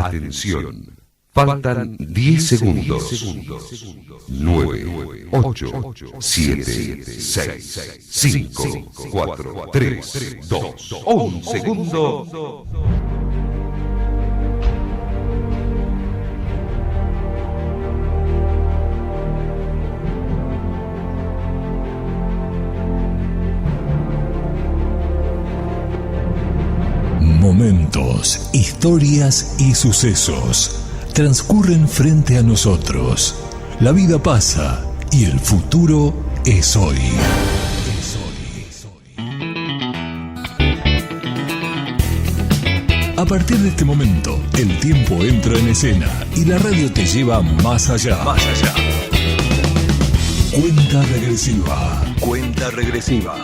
Atención. Faltan 10 segundos. 9, 8, 7, 6, 5, 4, 3, 2, 1 segundo. Momentos, historias y sucesos transcurren frente a nosotros. La vida pasa y el futuro es hoy. A partir de este momento, el tiempo entra en escena y la radio te lleva más allá. Cuenta regresiva. Cuenta regresiva.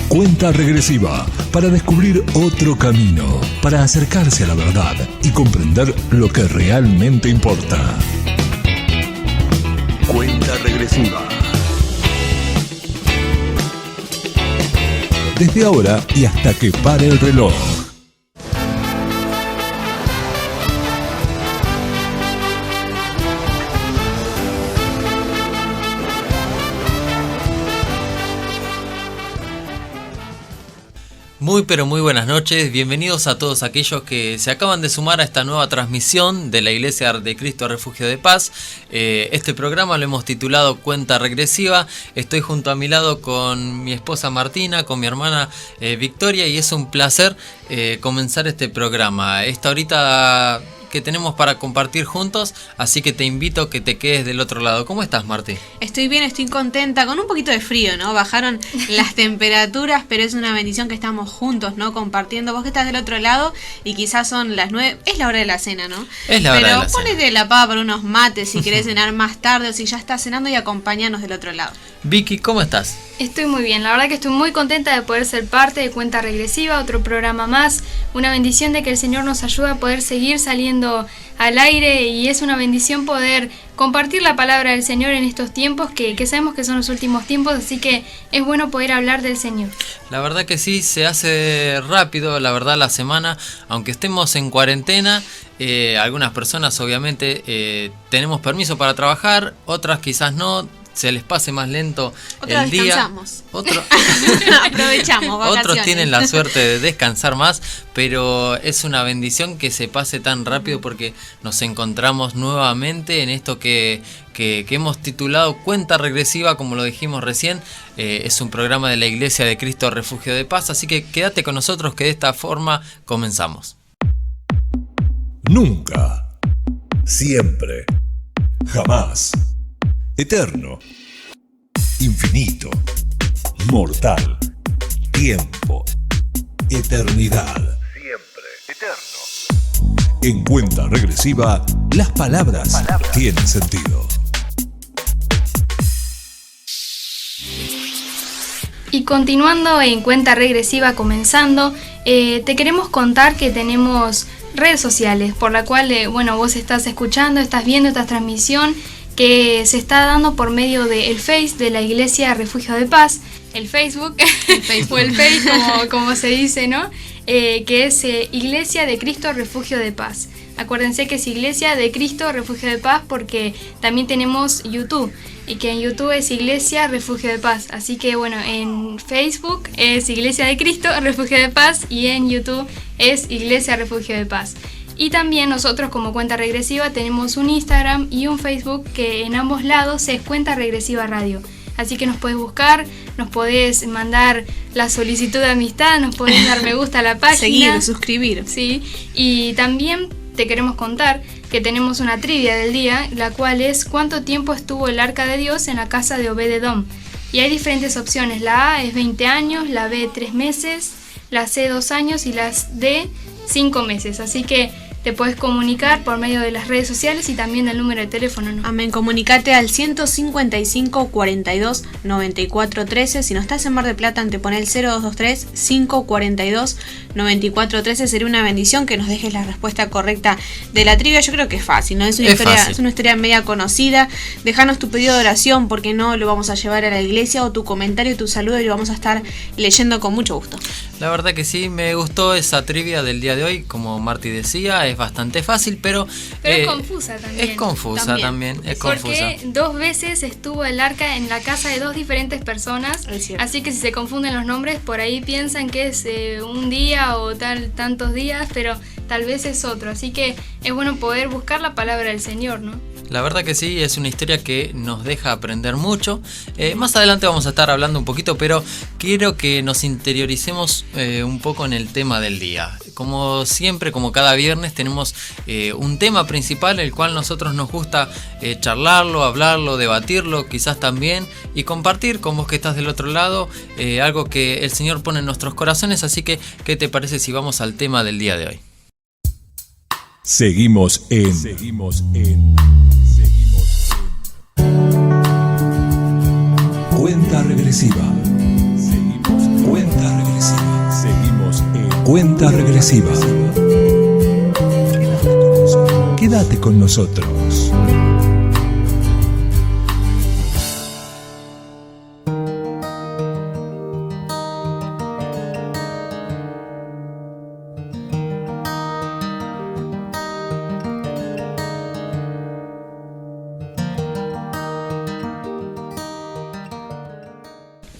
Cuenta regresiva para descubrir otro camino, para acercarse a la verdad y comprender lo que realmente importa. Cuenta regresiva. Desde ahora y hasta que pare el reloj. Muy pero muy buenas noches, bienvenidos a todos aquellos que se acaban de sumar a esta nueva transmisión de la Iglesia de Cristo Refugio de Paz. Este programa lo hemos titulado Cuenta Regresiva. Estoy junto a mi lado con mi esposa Martina, con mi hermana Victoria, y es un placer comenzar este programa. Esta horita que tenemos para compartir juntos, así que te invito a que te quedes del otro lado. ¿Cómo estás, Martí? Estoy bien, estoy contenta, con un poquito de frío, ¿no? Bajaron las temperaturas, pero es una bendición que estamos juntos, ¿no? Compartiendo. Vos que estás del otro lado y quizás son las 9, es la hora de la cena, ¿no? Es la hora de la cena. Pero ponete la pava para unos mates si querés cenar más tarde o si ya estás cenando y acompañanos del otro lado. Vicky, ¿cómo estás? Estoy muy bien, la verdad que estoy muy contenta de poder ser parte de Cuenta Regresiva, otro programa más, una bendición de que el Señor nos ayude a poder seguir saliendo al aire y es una bendición poder compartir la palabra del Señor en estos tiempos que sabemos que son los últimos tiempos, así que es bueno poder hablar del Señor. La verdad que sí, se hace rápido, la verdad, la semana, aunque estemos en cuarentena. Algunas personas obviamente tenemos permiso para trabajar, otras quizás no. Se les pase más lento Otros el día. Descansamos. Aprovechamos vacaciones. Otros tienen la suerte de descansar más, pero es una bendición que se pase tan rápido porque nos encontramos nuevamente en esto que hemos titulado Cuenta Regresiva, como lo dijimos recién. Es un programa de la Iglesia de Cristo Refugio de Paz, así que quédate con nosotros que de esta forma comenzamos. Nunca, siempre, jamás, eterno, infinito, mortal, tiempo, eternidad. Siempre, eterno. En Cuenta Regresiva, las palabras tienen sentido. Y continuando en Cuenta Regresiva, comenzando, te queremos contar que tenemos redes sociales por la cual, vos estás escuchando, estás viendo esta transmisión que se está dando por medio del Face de la Iglesia Refugio de Paz, el Facebook, o el Face como se dice, ¿no? Que es Iglesia de Cristo Refugio de Paz. Acuérdense que es Iglesia de Cristo Refugio de Paz porque también tenemos YouTube y que en YouTube es Iglesia Refugio de Paz. Así que en Facebook es Iglesia de Cristo Refugio de Paz y en YouTube es Iglesia Refugio de Paz. Y también nosotros como Cuenta Regresiva tenemos un Instagram y un Facebook que en ambos lados es Cuenta Regresiva Radio. Así que nos podés buscar, nos podés mandar la solicitud de amistad, nos podés dar me gusta a la página. Seguir, suscribir. Sí, y también te queremos contar que tenemos una trivia del día, la cual es ¿cuánto tiempo estuvo el Arca de Dios en la casa de Obed-Edom? Y hay diferentes opciones, la A es 20 años, la B 3 meses, la C 2 años y la D 5 meses. Así que te puedes comunicar por medio de las redes sociales y también el número de teléfono, ¿no? Amén, comunicate al 155 42 94 13. Si no estás en Mar del Plata, te pone el 0223 542 94 13. Sería una bendición que nos dejes la respuesta correcta de la trivia. Yo creo que es fácil, ¿no? Es una historia media conocida. Dejanos tu pedido de oración porque no lo vamos a llevar a la iglesia, o tu comentario, tu saludo, y lo vamos a estar leyendo con mucho gusto. La verdad que sí, me gustó esa trivia del día de hoy, como Marti decía. es bastante fácil, pero es confusa también. Es confusa también. Porque 2 veces estuvo el arca en la casa de 2 diferentes personas, así que si se confunden los nombres, por ahí piensan que es un día o tantos días, pero tal vez es otro. Así que es bueno poder buscar la palabra del Señor, ¿no? La verdad que sí, es una historia que nos deja aprender mucho. Más adelante vamos a estar hablando un poquito, pero quiero que nos interioricemos un poco en el tema del día. Como siempre, como cada viernes, tenemos un tema principal, el cual nosotros nos gusta charlarlo, hablarlo, debatirlo, quizás también, y compartir con vos que estás del otro lado, algo que el Señor pone en nuestros corazones. Así que, ¿qué te parece si vamos al tema del día de hoy? Seguimos en Cuenta regresiva. Seguimos en Cuenta regresiva. Quédate con nosotros.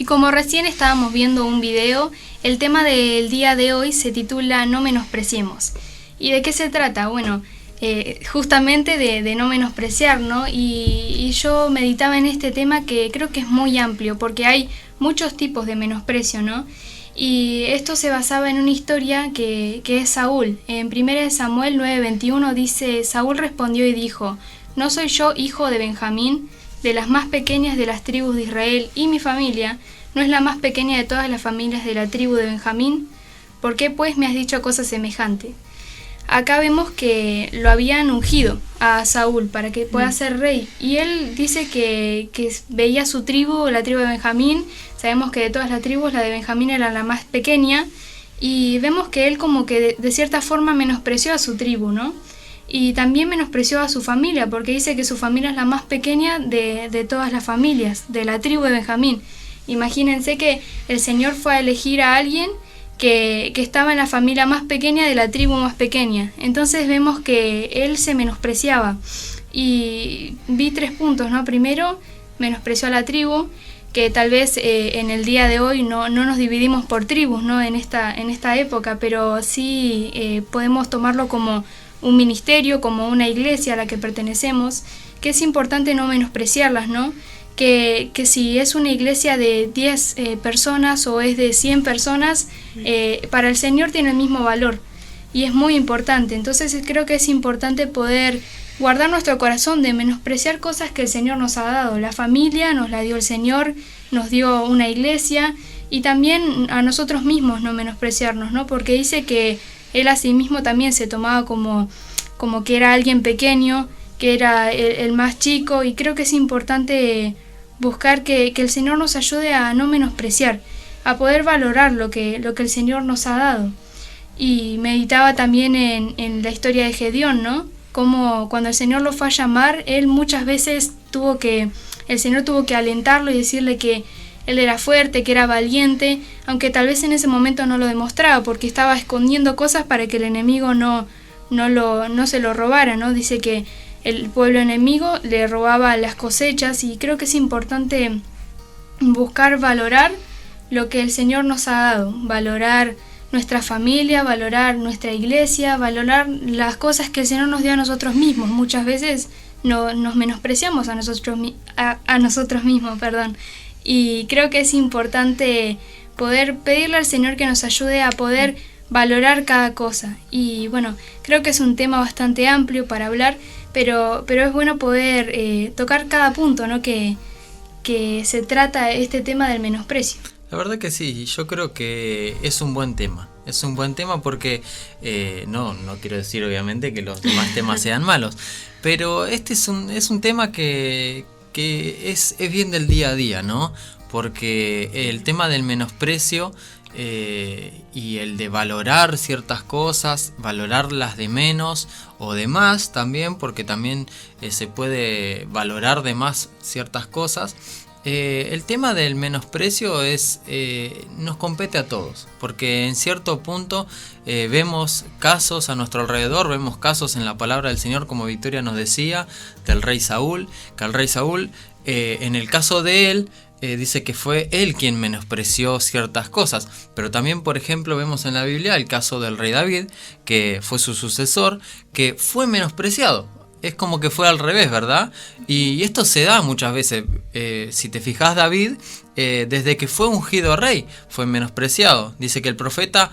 Como recién estábamos viendo un video, el tema del día de hoy se titula No menospreciemos. ¿Y de qué se trata? Bueno, justamente de no menospreciar, ¿no? Y yo meditaba en este tema que creo que es muy amplio, porque hay muchos tipos de menosprecio, ¿no? Y esto se basaba en una historia que es Saúl. En 1 Samuel 9:21 dice: Saúl respondió y dijo: ¿No soy yo hijo de Benjamín, de las más pequeñas de las tribus de Israel, y mi familia no es la más pequeña de todas las familias de la tribu de Benjamín? ¿Por qué pues me has dicho cosa semejante? Acá vemos que lo habían ungido a Saúl para que pueda ser rey, y él dice que veía su tribu, la tribu de Benjamín. Sabemos que de todas las tribus la de Benjamín era la más pequeña, y vemos que él como que de cierta forma menospreció a su tribu, ¿no? Y también menospreció a su familia, porque dice que su familia es la más pequeña de todas las familias, de la tribu de Benjamín. Imagínense que el Señor fue a elegir a alguien que estaba en la familia más pequeña de la tribu más pequeña. Entonces vemos que él se menospreciaba. Y vi 3 puntos, ¿no? Primero, menospreció a la tribu, que tal vez en el día de hoy no nos dividimos por tribus, ¿no? En esta época, pero sí podemos tomarlo como un ministerio, como una iglesia a la que pertenecemos, que es importante no menospreciarlas, ¿no? Que si es una iglesia de 10 personas o es de 100 personas, para el Señor tiene el mismo valor y es muy importante. Entonces creo que es importante poder guardar nuestro corazón de menospreciar cosas que el Señor nos ha dado. La familia nos la dio el Señor, nos dio una iglesia, y también a nosotros mismos no menospreciarnos, ¿no? Porque dice que Él a sí mismo también se tomaba como que era alguien pequeño, que era el más chico, y creo que es importante buscar que el Señor nos ayude a no menospreciar, a poder valorar lo que el Señor nos ha dado. Y meditaba también en la historia de Gedeón, ¿no? Como cuando el Señor lo fue a llamar, él muchas veces el Señor tuvo que alentarlo y decirle que él era fuerte, que era valiente, aunque tal vez en ese momento no lo demostraba, porque estaba escondiendo cosas para que el enemigo no se lo robara, ¿no? Dice que el pueblo enemigo le robaba las cosechas, y creo que es importante buscar valorar lo que el Señor nos ha dado, valorar nuestra familia, valorar nuestra iglesia, valorar las cosas que el Señor nos dio a nosotros mismos. Muchas veces nos menospreciamos a nosotros mismos, y creo que es importante poder pedirle al Señor que nos ayude a poder valorar cada cosa. Y bueno, creo que es un tema bastante amplio para hablar, pero es bueno poder tocar cada punto, ¿no? que se trata este tema del menosprecio. La verdad que sí, yo creo que es un buen tema. Es un buen tema porque no quiero decir obviamente que los demás temas sean malos, pero este es un tema que es bien del día a día, ¿no? Porque el tema del menosprecio y el de valorar ciertas cosas, valorarlas de menos o de más también, porque también se puede valorar de más ciertas cosas. El tema del menosprecio nos compete a todos, porque en cierto punto vemos casos a nuestro alrededor, vemos casos en la palabra del Señor, como Victoria nos decía, del rey Saúl, que al rey Saúl, en el caso de él, dice que fue él quien menospreció ciertas cosas, pero también, por ejemplo, vemos en la Biblia el caso del rey David, que fue su sucesor, que fue menospreciado. Es como que fue al revés, ¿verdad? Y esto se da muchas veces. Si te fijas, David, desde que fue ungido rey, fue menospreciado. Dice que el profeta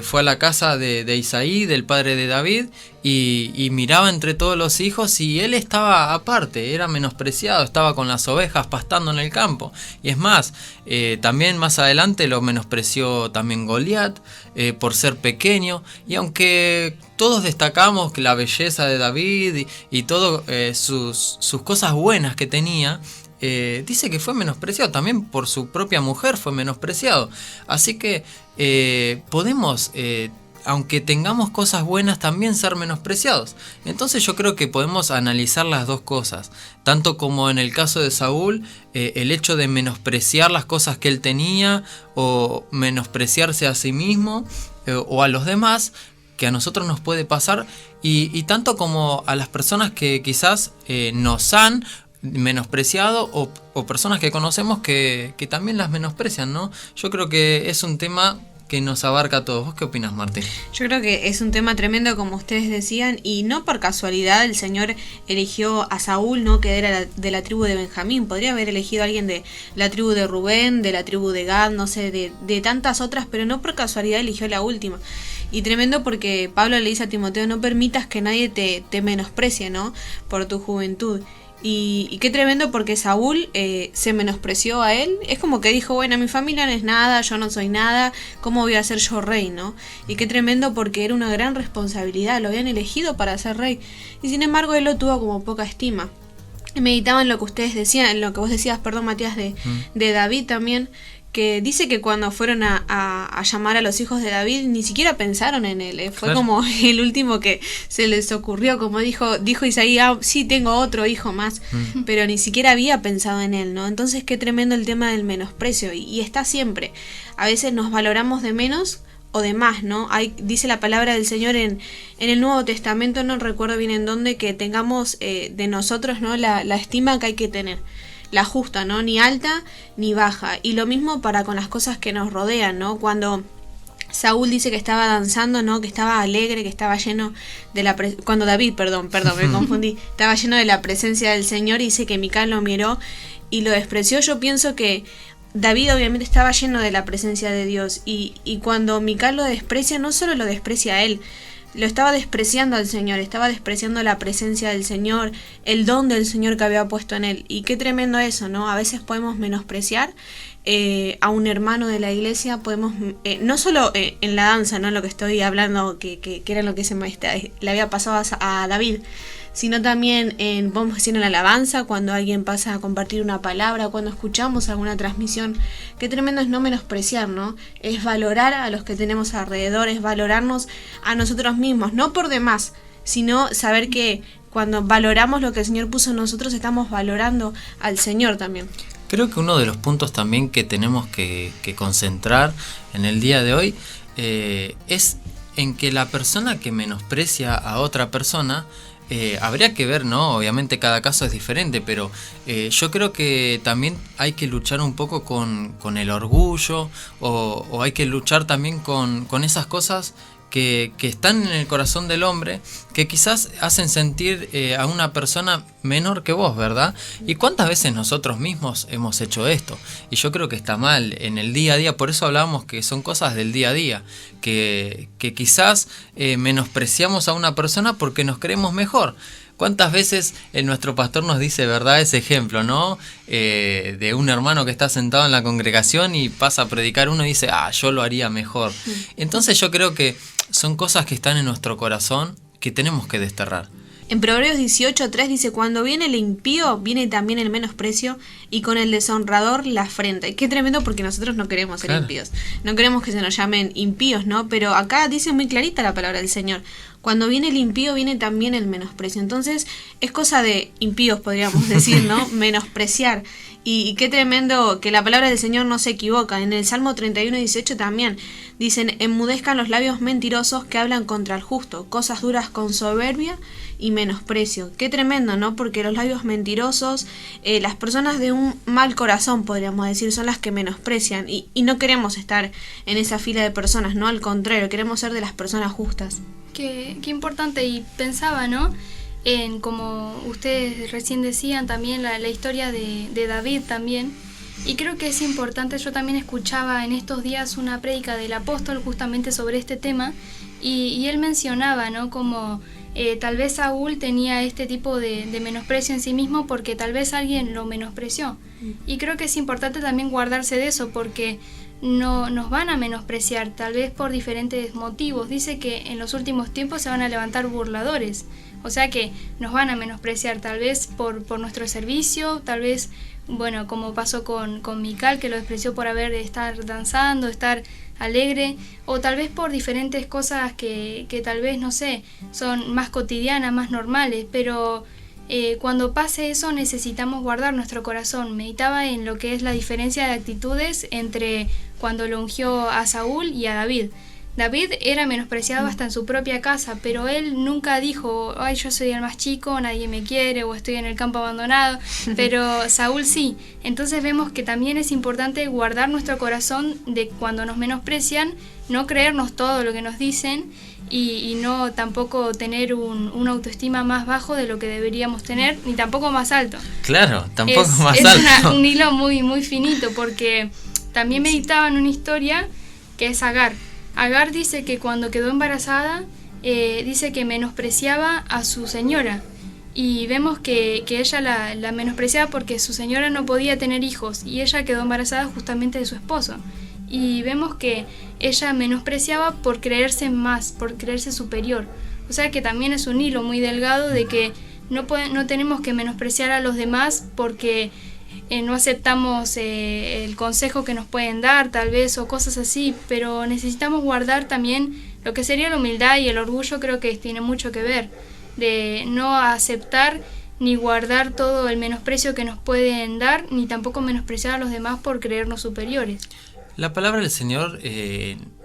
fue a la casa de Isaí, del padre de David, y miraba entre todos los hijos y él estaba aparte, era menospreciado, estaba con las ovejas pastando en el campo. Y es más, también más adelante lo menospreció también Goliat por ser pequeño. Y aunque todos destacamos la belleza de David y todo sus cosas buenas que tenía, dice que fue menospreciado, también por su propia mujer fue menospreciado. Así que podemos, aunque tengamos cosas buenas, también ser menospreciados. Entonces yo creo que podemos analizar las dos cosas, tanto como en el caso de Saúl, el hecho de menospreciar las cosas que él tenía, o menospreciarse a sí mismo o a los demás, que a nosotros nos puede pasar, y tanto como a las personas que quizás nos han menospreciado, o personas que conocemos que también las menosprecian, ¿no? Yo creo que es un tema que nos abarca a todos. ¿Vos qué opinas, Martín? Yo creo que es un tema tremendo, como ustedes decían, y no por casualidad el Señor eligió a Saúl, ¿no? Que era de la tribu de Benjamín. Podría haber elegido a alguien de la tribu de Rubén, de la tribu de Gad, no sé, de tantas otras, pero no por casualidad eligió la última. Y tremendo porque Pablo le dice a Timoteo: no permitas que nadie te menosprecie, ¿no? Por tu juventud. Y qué tremendo porque Saúl se menospreció a él. Es como que dijo: bueno, mi familia no es nada, yo no soy nada, ¿cómo voy a ser yo rey, no? Y qué tremendo porque era una gran responsabilidad, lo habían elegido para ser rey, y sin embargo él lo tuvo como poca estima. Y meditaba en lo que ustedes decían, en lo que vos decías, perdón, Matías, de David también, que dice que cuando fueron a llamar a los hijos de David ni siquiera pensaron en él, fue claro, como el último que se les ocurrió, como dijo Isaí: sí, tengo otro hijo más, pero ni siquiera había pensado en él, ¿no? Entonces qué tremendo el tema del menosprecio, y está siempre. A veces nos valoramos de menos o de más, ¿no? Dice la palabra del Señor en el Nuevo Testamento, no recuerdo bien en dónde, que tengamos de nosotros, ¿no? la estima que hay que tener, la justa, ¿no? Ni alta ni baja. Y lo mismo para con las cosas que nos rodean, ¿no? Cuando Saúl dice que estaba danzando, ¿no? Que estaba alegre, que estaba lleno de cuando David, perdón, me confundí, estaba lleno de la presencia del Señor, y dice que Mical lo miró y lo despreció. Yo pienso que David obviamente estaba lleno de la presencia de Dios, y cuando Mical lo desprecia, no solo lo desprecia a él, lo estaba despreciando al Señor, estaba despreciando la presencia del Señor, el don del Señor que había puesto en él. Y qué tremendo eso, ¿no? A veces podemos menospreciar a un hermano de la iglesia, podemos, no solo en la danza, ¿no? Lo que estoy hablando, que era lo que le había pasado a David, sino también podemos decir en la alabanza, cuando alguien pasa a compartir una palabra, cuando escuchamos alguna transmisión. Qué tremendo es no menospreciar, ¿no? Es valorar a los que tenemos alrededor, es valorarnos a nosotros mismos, no por demás, sino saber que cuando valoramos lo que el Señor puso en nosotros, estamos valorando al Señor también. Creo que uno de los puntos también que tenemos que concentrar en el día de hoy es en que la persona que menosprecia a otra persona, habría que ver, ¿no? Obviamente cada caso es diferente, pero yo creo que también hay que luchar un poco con el orgullo, o hay que luchar también con esas cosas que están en el corazón del hombre, que quizás hacen sentir a una persona menor que vos, ¿verdad? ¿Y cuántas veces nosotros mismos hemos hecho esto? Y yo creo que está mal en el día a día. Por eso hablábamos que son cosas del día a día, que quizás menospreciamos a una persona porque nos creemos mejor. ¿Cuántas veces nuestro pastor nos dice, verdad, ese ejemplo, ¿no? De un hermano que está sentado en la congregación y pasa a predicar uno y dice: yo lo haría mejor. Entonces yo creo que son cosas que están en nuestro corazón, que tenemos que desterrar. En Proverbios 18:3 dice, cuando viene el impío, viene también el menosprecio, y con el deshonrador la afrenta. Y qué tremendo, porque nosotros no queremos ser impíos. No queremos que se nos llamen impíos, ¿no? Pero acá dice muy clarita la palabra del Señor. Cuando viene el impío, viene también el menosprecio. Entonces, es cosa de impíos, podríamos decir, ¿no? Menospreciar. Y qué tremendo que la palabra del Señor no se equivoca. En el Salmo 31:18 también dicen, enmudezcan los labios mentirosos que hablan contra el justo, cosas duras con soberbia y menosprecio. Qué tremendo, ¿no? Porque los labios mentirosos, las personas de un mal corazón, podríamos decir, son las que menosprecian. Y no queremos estar en esa fila de personas, ¿no? Al contrario, queremos ser de las personas justas. Qué importante. Y pensaba, ¿no? En, como ustedes recién decían, también la historia de David también. Y creo que es importante, yo también escuchaba en estos días una prédica del apóstol justamente sobre este tema, y él mencionaba, ¿no? Como tal vez Saúl tenía este tipo de menosprecio en sí mismo porque tal vez alguien lo menospreció. Y creo que es importante también guardarse de eso, porque no nos van a menospreciar, tal vez por diferentes motivos. Dice que en los últimos tiempos se van a levantar burladores. O sea que nos van a menospreciar tal vez por nuestro servicio, tal vez, bueno, como pasó con Mical, que lo despreció por estar danzando, estar alegre, o tal vez por diferentes cosas que tal vez, no sé, son más cotidianas, más normales, pero cuando pase eso necesitamos guardar nuestro corazón. Meditaba en lo que es la diferencia de actitudes entre cuando lo ungió a Saúl y a David. David era menospreciado hasta en su propia casa, pero él nunca dijo, ay, yo soy el más chico, nadie me quiere, o estoy en el campo abandonado, pero Saúl sí. Entonces vemos que también es importante guardar nuestro corazón de cuando nos menosprecian, no creernos todo lo que nos dicen, y no tampoco tener una autoestima más bajo de lo que deberíamos tener, ni tampoco más alto. Claro, tampoco más alto. Es un hilo muy, muy finito, porque también meditaba en una historia que es Agar. Agar dice que cuando quedó embarazada, dice que menospreciaba a su señora. Y vemos que ella la menospreciaba porque su señora no podía tener hijos y ella quedó embarazada justamente de su esposo. Y vemos que ella menospreciaba por creerse más, por creerse superior. O sea que también es un hilo muy delgado de que no tenemos que menospreciar a los demás porque no aceptamos el consejo que nos pueden dar tal vez o cosas así, pero necesitamos guardar también lo que sería la humildad y el orgullo. Creo que tiene mucho que ver de no aceptar ni guardar todo el menosprecio que nos pueden dar, ni tampoco menospreciar a los demás por creernos superiores. La palabra del Señor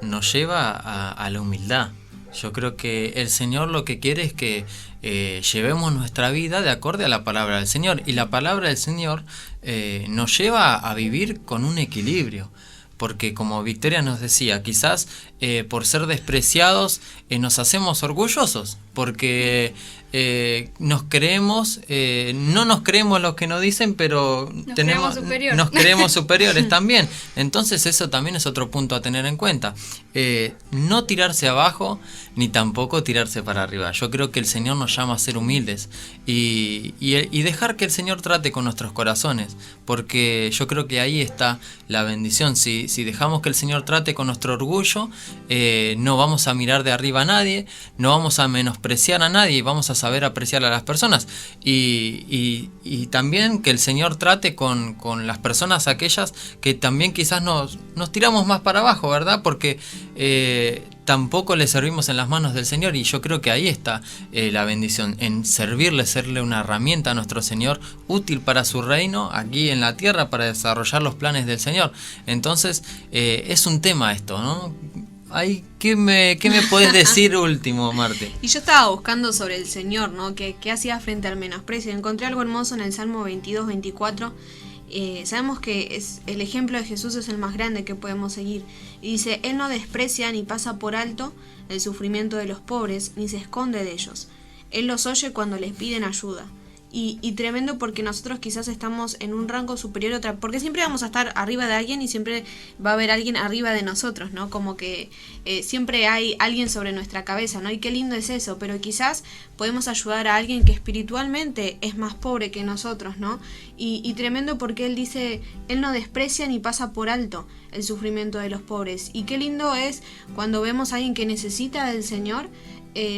nos lleva a la humildad. Yo creo que el Señor lo que quiere es que llevemos nuestra vida de acorde a la palabra del Señor. Y la palabra del Señor nos lleva a vivir con un equilibrio. Porque como Victoria nos decía, quizás por ser despreciados nos hacemos orgullosos. Porque nos creemos, no nos creemos los que nos dicen, pero nos creemos superiores también. Entonces eso también es otro punto a tener en cuenta. No tirarse abajo, ni tampoco tirarse para arriba. Yo creo que el Señor nos llama a ser humildes y dejar que el Señor trate con nuestros corazones, porque yo creo que ahí está la bendición. Si dejamos que el Señor trate con nuestro orgullo, no vamos a mirar de arriba a nadie, no vamos a menospreciar a nadie y vamos a saber apreciar a las personas. Y también que el Señor trate con las personas aquellas que también quizás nos tiramos más para abajo, ¿verdad? Porque tampoco le servimos en las manos del Señor, y yo creo que ahí está la bendición, en servirle, serle una herramienta a nuestro Señor útil para su reino aquí en la tierra, para desarrollar los planes del Señor. Entonces es un tema esto, ¿no? Ay, ¿qué me podés decir último, Marte? Y yo estaba buscando sobre el Señor, ¿no? ¿Qué hacía frente al menosprecio? Encontré algo hermoso en el Salmo 22-24. Sabemos que el ejemplo de Jesús es el más grande que podemos seguir. Y dice, Él no desprecia ni pasa por alto el sufrimiento de los pobres, ni se esconde de ellos. Él los oye cuando les piden ayuda. Y tremendo, porque nosotros quizás estamos en un rango superior a otra, porque siempre vamos a estar arriba de alguien y siempre va a haber alguien arriba de nosotros, ¿no? Como que siempre hay alguien sobre nuestra cabeza, ¿no? Y qué lindo es eso, pero quizás podemos ayudar a alguien que espiritualmente es más pobre que nosotros, ¿no? Y tremendo, porque Él dice, Él no desprecia ni pasa por alto el sufrimiento de los pobres. Y qué lindo es cuando vemos a alguien que necesita del Señor,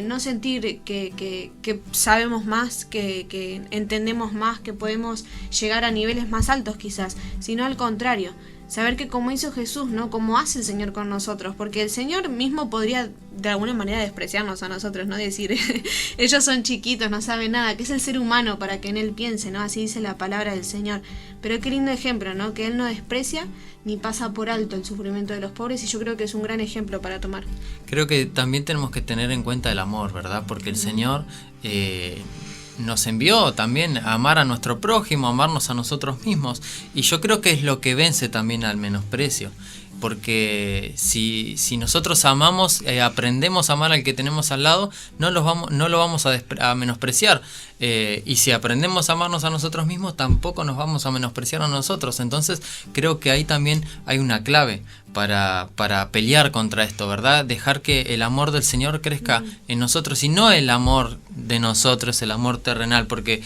no sentir que sabemos más, que entendemos más, que podemos llegar a niveles más altos quizás, sino al contrario, saber que como hizo Jesús, ¿no? Como hace el Señor con nosotros, porque el Señor mismo podría de alguna manera despreciarnos a nosotros, ¿no? Decir, ellos son chiquitos, no saben nada, que es el ser humano para que en Él piense, ¿no? Así dice la palabra del Señor. Pero qué lindo ejemplo, ¿no? Que Él no desprecia ni pasa por alto el sufrimiento de los pobres, y yo creo que es un gran ejemplo para tomar. Creo que también tenemos que tener en cuenta el amor, ¿verdad? Porque el Señor nos envió también a amar a nuestro prójimo, a amarnos a nosotros mismos, y yo creo que es lo que vence también al menosprecio. Porque si nosotros amamos, aprendemos a amar al que tenemos al lado, no lo vamos a menospreciar. Y si aprendemos a amarnos a nosotros mismos, tampoco nos vamos a menospreciar a nosotros. Entonces creo que ahí también hay una clave para pelear contra esto, ¿verdad? Dejar que el amor del Señor crezca en nosotros, y no el amor de nosotros, el amor terrenal, porque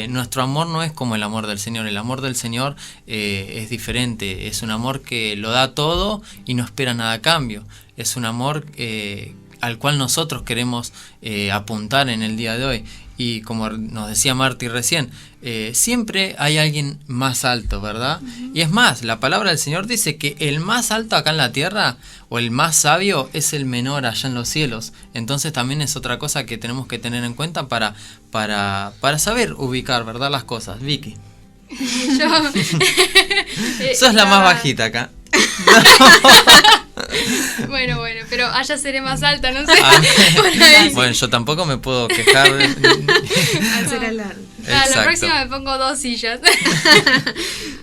nuestro amor no es como el amor del Señor. El amor del Señor es diferente, es un amor que lo da todo y no espera nada a cambio. Es un amor al cual nosotros queremos apuntar en el día de hoy. Y como nos decía Marty recién, siempre hay alguien más alto, ¿verdad? Y es más, la palabra del Señor dice que el más alto acá en la tierra, o el más sabio, es el menor allá en los cielos. Entonces también es otra cosa que tenemos que tener en cuenta para saber ubicar, ¿verdad? Las cosas. Vicky. Sos la más bajita acá. Bueno, pero allá seré más alta, no sé. Bueno, yo tampoco me puedo quejar. Al ser al largo. La próxima me pongo 2 sillas.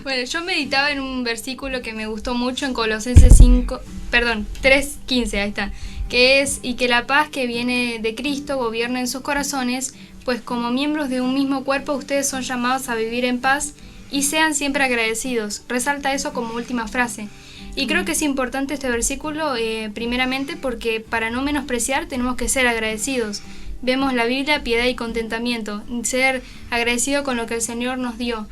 Bueno, yo meditaba en un versículo que me gustó mucho en Colosenses 3:15, ahí está, que es: y que la paz que viene de Cristo gobierne en sus corazones, pues como miembros de un mismo cuerpo ustedes son llamados a vivir en paz y sean siempre agradecidos. Resalta eso como última frase. Y creo que es importante este versículo, primeramente porque para no menospreciar tenemos que ser agradecidos. Vemos la Biblia, piedad y contentamiento, ser agradecido con lo que el Señor nos dio.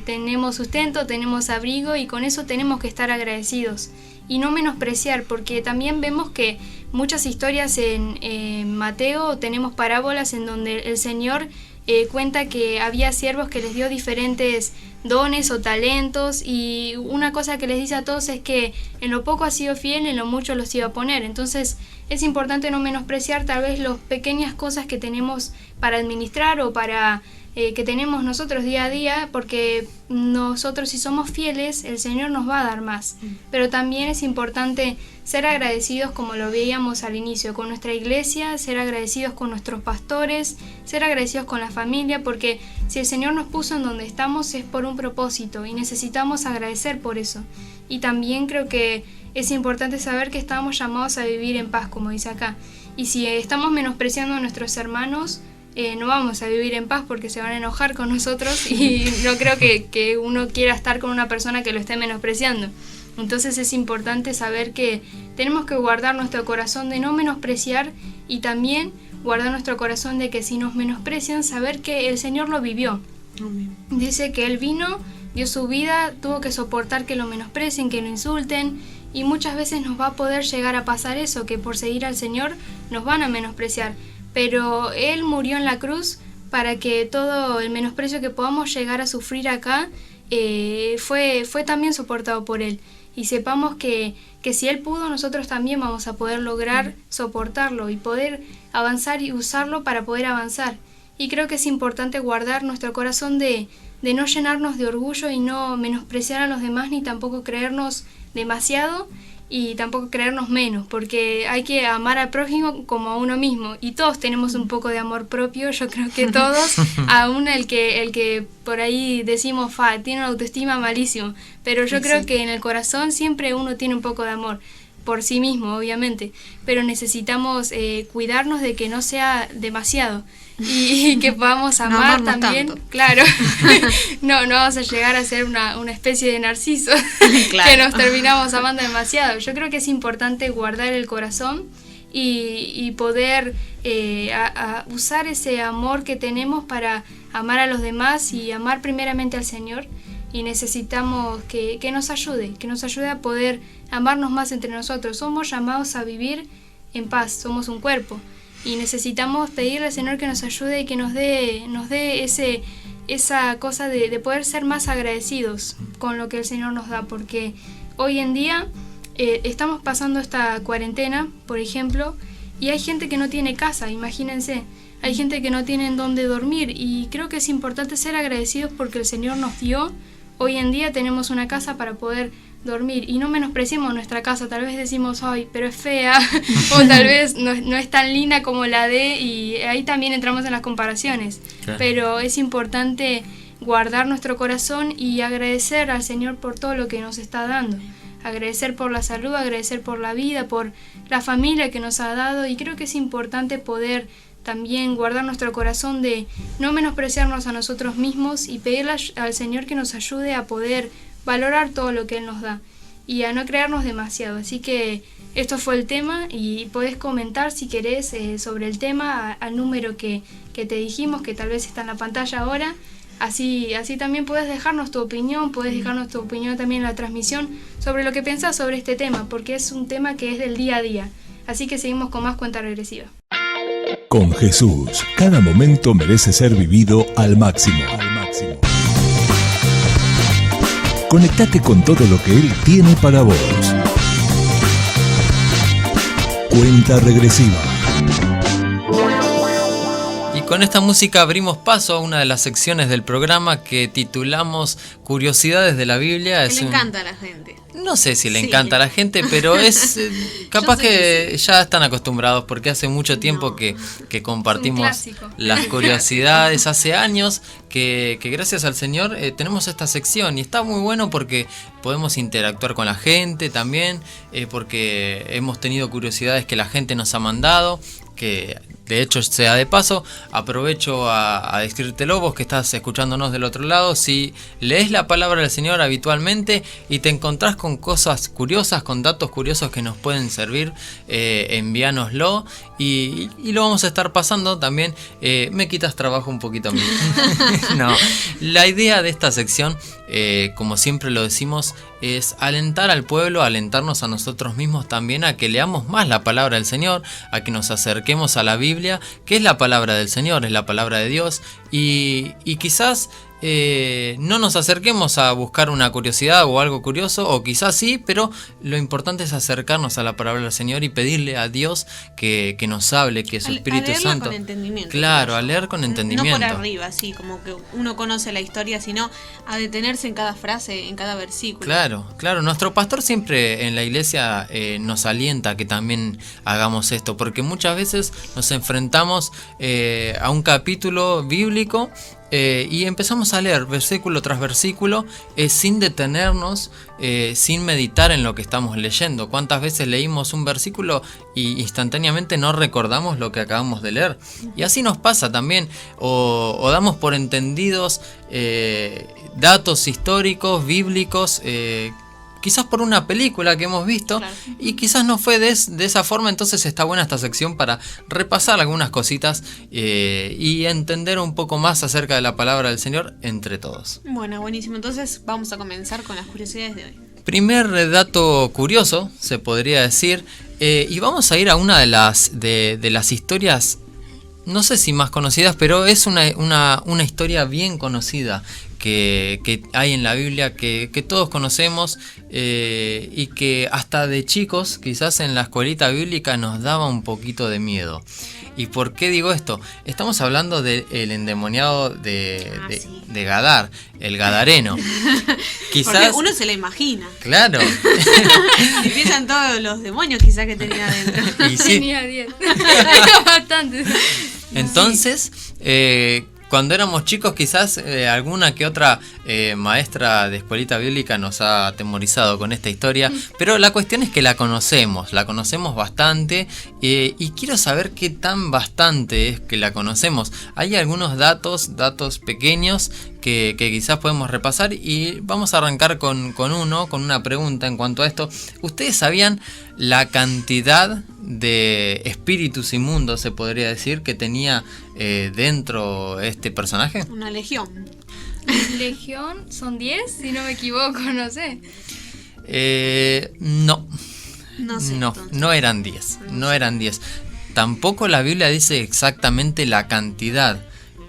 Tenemos sustento, tenemos abrigo, y con eso tenemos que estar agradecidos. Y no menospreciar, porque también vemos que muchas historias en Mateo, tenemos parábolas en donde el Señor cuenta que había siervos que les dio diferentes dones o talentos, y una cosa que les dice a todos es que en lo poco has sido fiel, en lo mucho los iba a poner. Entonces es importante no menospreciar tal vez las pequeñas cosas que tenemos para administrar o para que tenemos nosotros día a día, porque nosotros, si somos fieles, el Señor nos va a dar más. Pero también es importante ser agradecidos, como lo veíamos al inicio, con nuestra iglesia, ser agradecidos con nuestros pastores, ser agradecidos con la familia, porque si el Señor nos puso en donde estamos es por un propósito y necesitamos agradecer por eso. Y también creo que es importante saber que estamos llamados a vivir en paz, como dice acá. Y si estamos menospreciando a nuestros hermanos, no vamos a vivir en paz, porque se van a enojar con nosotros, y no creo que uno quiera estar con una persona que lo esté menospreciando. Entonces es importante saber que tenemos que guardar nuestro corazón de no menospreciar, y también guardar nuestro corazón de que si nos menosprecian, saber que el Señor lo vivió. Amén. Dice que Él vino, dio su vida, tuvo que soportar que lo menosprecien, que lo insulten, y muchas veces nos va a poder llegar a pasar eso, que por seguir al Señor nos van a menospreciar. Pero Él murió en la cruz para que todo el menosprecio que podamos llegar a sufrir acá fue también soportado por Él. Y sepamos que si Él pudo, nosotros también vamos a poder lograr soportarlo y poder avanzar y usarlo para poder avanzar. Y creo que es importante guardar nuestro corazón de no llenarnos de orgullo y no menospreciar a los demás, ni tampoco creernos demasiado y tampoco creernos menos, porque hay que amar al prójimo como a uno mismo, y todos tenemos un poco de amor propio. Yo creo que todos, aún el que por ahí decimos tiene una autoestima malísimo, pero yo creo que en el corazón siempre uno tiene un poco de amor por sí mismo, obviamente, pero necesitamos cuidarnos de que no sea demasiado y que podamos amar también, tanto. Claro. no vamos a llegar a ser una especie de narciso. Claro. Que nos terminamos amando demasiado. Yo creo que es importante guardar el corazón y poder usar ese amor que tenemos para amar a los demás y amar primeramente al Señor. Y necesitamos que nos ayude a poder amarnos más entre nosotros. Somos llamados a vivir en paz, somos un cuerpo. y necesitamos pedirle al Señor que nos ayude y que nos dé esa cosa de poder ser más agradecidos con lo que el Señor nos da, porque hoy en día estamos pasando esta cuarentena, por ejemplo, y hay gente que no tiene casa, imagínense. Hay gente que no tiene en dónde dormir y creo que es importante ser agradecidos porque el Señor nos dio. Hoy en día tenemos una casa para poder dormir y no menospreciemos nuestra casa. Tal vez decimos, ay, pero es fea o tal vez no es tan linda como la de, y ahí también entramos en las comparaciones. Claro. Pero es importante guardar nuestro corazón y agradecer al Señor por todo lo que nos está dando. Agradecer por la salud, agradecer por la vida, por la familia que nos ha dado, y creo que es importante poder también guardar nuestro corazón de no menospreciarnos a nosotros mismos y pedirle al Señor que nos ayude a poder valorar todo lo que Él nos da y a no creernos demasiado. Así que esto fue el tema y podés comentar si querés sobre el tema al número que te dijimos, que tal vez está en la pantalla ahora. Así también podés dejarnos tu opinión, también en la transmisión sobre lo que pensás sobre este tema, porque es un tema que es del día a día. Así que seguimos con más Cuenta Regresiva. Con Jesús, cada momento merece ser vivido al máximo. Conectate con todo lo que Él tiene para vos. Cuenta Regresiva. Y con esta música abrimos paso a una de las secciones del programa que titulamos Curiosidades de la Biblia. Que le encanta a la gente. No sé si le encanta a la gente, pero es capaz que ya están acostumbrados, porque hace mucho tiempo que compartimos las curiosidades. Hace años que gracias al Señor tenemos esta sección y está muy bueno porque podemos interactuar con la gente también, porque hemos tenido curiosidades que la gente nos ha mandado, que de hecho sea de paso, aprovecho a decírtelo vos que estás escuchándonos del otro lado. Si lees la palabra del Señor habitualmente y te encontrás con cosas curiosas, con datos curiosos que nos pueden servir, envíanoslo y lo vamos a estar pasando también. Me quitas trabajo un poquito a mí. No, la idea de esta sección, como siempre lo decimos, es alentar al pueblo, alentarnos a nosotros mismos también a que leamos más la palabra del Señor, a que nos acerquemos a la Biblia, que es la palabra del Señor, es la palabra de Dios, y quizás no nos acerquemos a buscar una curiosidad o algo curioso, o quizás sí, pero lo importante es acercarnos a la palabra del Señor y pedirle a Dios que nos hable, que su Espíritu Santo. Con entendimiento. Claro, a leer con entendimiento. No por arriba, así como que uno conoce la historia, sino a detenerse en cada frase, en cada versículo. Claro. Nuestro pastor siempre en la iglesia nos alienta a que también hagamos esto, porque muchas veces nos enfrentamos a un capítulo bíblico y empezamos a leer versículo tras versículo sin detenernos, sin meditar en lo que estamos leyendo. ¿Cuántas veces leímos un versículo y instantáneamente no recordamos lo que acabamos de leer? Y así nos pasa también, o damos por entendidos datos históricos, bíblicos, quizás por una película que hemos visto, claro, y quizás no fue de esa forma. Entonces está buena esta sección para repasar algunas cositas y entender un poco más acerca de la palabra del Señor entre todos. Bueno, buenísimo. Entonces vamos a comenzar con las curiosidades de hoy. Primer dato curioso, se podría decir, y vamos a ir a una de las historias, no sé si más conocidas, pero es una historia bien conocida que hay en la Biblia, que todos conocemos, y que hasta de chicos, quizás en la escuelita bíblica, nos daba un poquito de miedo. ¿Y por qué digo esto? Estamos hablando del endemoniado de Gadar, el gadareno. Quizás, porque uno se la imagina. Claro. Empiezan todos los demonios quizás que tenía adentro. Y sí. Tenía 10. Era bastante. Entonces, cuando éramos chicos, quizás alguna que otra maestra de escuelita bíblica nos ha atemorizado con esta historia, pero la cuestión es que la conocemos bastante, y quiero saber qué tan bastante es que la conocemos. Hay algunos datos pequeños que quizás podemos repasar, y vamos a arrancar con una pregunta en cuanto a esto. ¿Ustedes sabían la cantidad de espíritus inmundos, se podría decir, que tenía dentro este personaje? Una legión. ¿Legión? ¿Son 10? Si no me equivoco, no sé. No. No sé. No eran 10. No eran 10. tampoco la Biblia dice exactamente la cantidad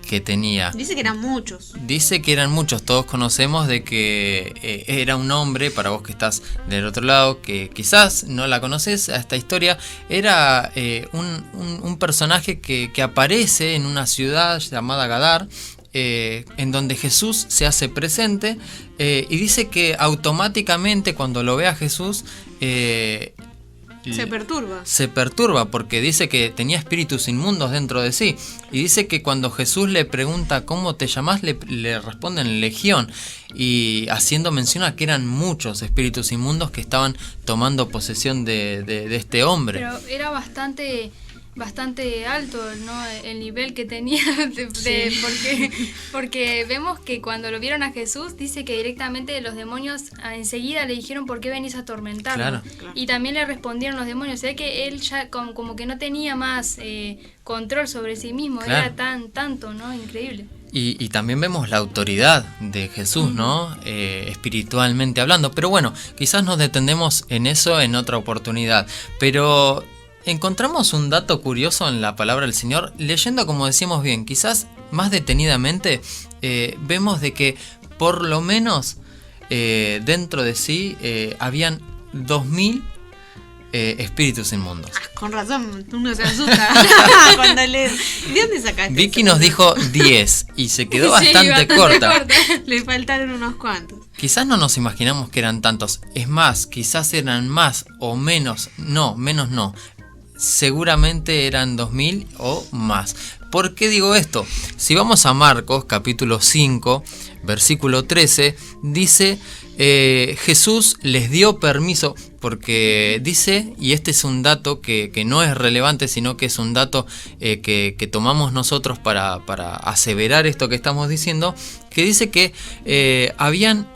que tenía. Dice que eran muchos. Dice que eran muchos, todos conocemos de que era un hombre, para vos que estás del otro lado, que quizás no la conoces a esta historia, era un personaje que aparece en una ciudad llamada Gadar, en donde Jesús se hace presente, y dice que automáticamente cuando lo ve a Jesús, se perturba porque dice que tenía espíritus inmundos dentro de sí, y dice que cuando Jesús le pregunta ¿cómo te llamas? Le responden Legión, y haciendo mención a que eran muchos espíritus inmundos que estaban tomando posesión de este hombre. Pero era bastante alto, ¿no? El nivel que tenía, porque vemos que cuando lo vieron a Jesús, dice que directamente los demonios enseguida le dijeron ¿por qué venís a atormentarnos? Claro. Y también le respondieron los demonios, o sea que él ya como que no tenía más control sobre sí mismo, claro. Era tanto, ¿no? Increíble. Y también vemos la autoridad de Jesús, ¿no? Espiritualmente hablando, pero bueno, quizás nos detendemos en eso en otra oportunidad, pero encontramos un dato curioso en la palabra del Señor, leyendo como decíamos bien, quizás más detenidamente, vemos de que por lo menos dentro de sí habían 2000 espíritus inmundos. Con razón, uno se asusta cuando lee. ¿De dónde sacaste? Vicky nos dijo 10 y se quedó bastante corta. Le faltaron unos cuantos. Quizás no nos imaginamos que eran tantos. Es más, quizás eran más o menos. No, menos no. Seguramente eran 2000 o más. ¿Por qué digo esto? Si vamos a Marcos capítulo 5, versículo 13, dice Jesús les dio permiso, porque dice, y este es un dato que no es relevante, sino que es un dato que tomamos nosotros para aseverar esto que estamos diciendo, que dice que habían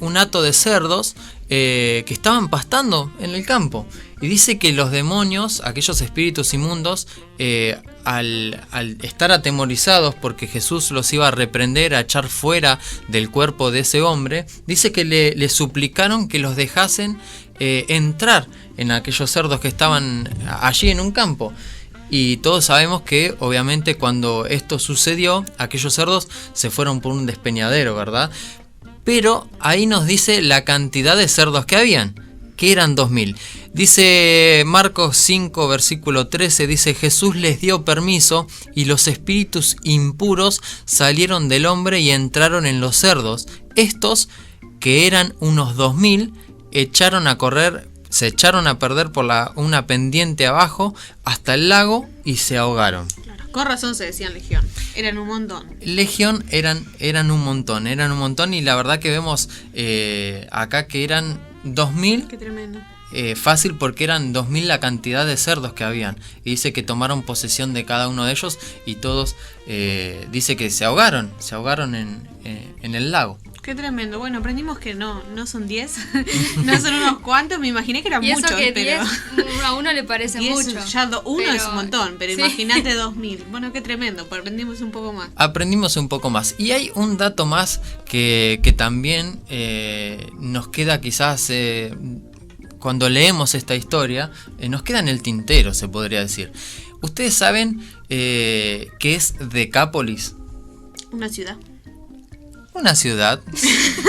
un hato de cerdos que estaban pastando en el campo. Y dice que los demonios, aquellos espíritus inmundos, al estar atemorizados porque Jesús los iba a reprender, a echar fuera del cuerpo de ese hombre, dice que le suplicaron que los dejasen entrar en aquellos cerdos que estaban allí en un campo. Y todos sabemos que obviamente cuando esto sucedió, aquellos cerdos se fueron por un despeñadero, ¿verdad? Pero ahí nos dice la cantidad de cerdos que habían, que eran 2000. Dice Marcos 5, versículo 13, dice Jesús les dio permiso y los espíritus impuros salieron del hombre y entraron en los cerdos. Estos, que eran unos 2000, echaron a correr, se echaron a perder por una pendiente abajo hasta el lago y se ahogaron. Claro, con razón se decían legión, eran un montón. Legión eran un montón y la verdad que vemos acá que eran 2000. Qué tremendo. Fácil porque eran 2000 la cantidad de cerdos que habían. Y dice que tomaron posesión de cada uno de ellos y todos, dice que se ahogaron en el lago. Qué tremendo. Bueno, aprendimos que no son 10, no son unos cuantos, me imaginé que eran y eso muchos. Que pero 10 a uno le parece mucho. Ya uno es un montón, pero sí. Imagínate 2000. Bueno, qué tremendo, aprendimos un poco más. Aprendimos un poco más. Y hay un dato más que también nos queda quizás... cuando leemos esta historia, nos queda en el tintero, se podría decir. ¿Ustedes saben qué es Decápolis? Una ciudad. Una ciudad.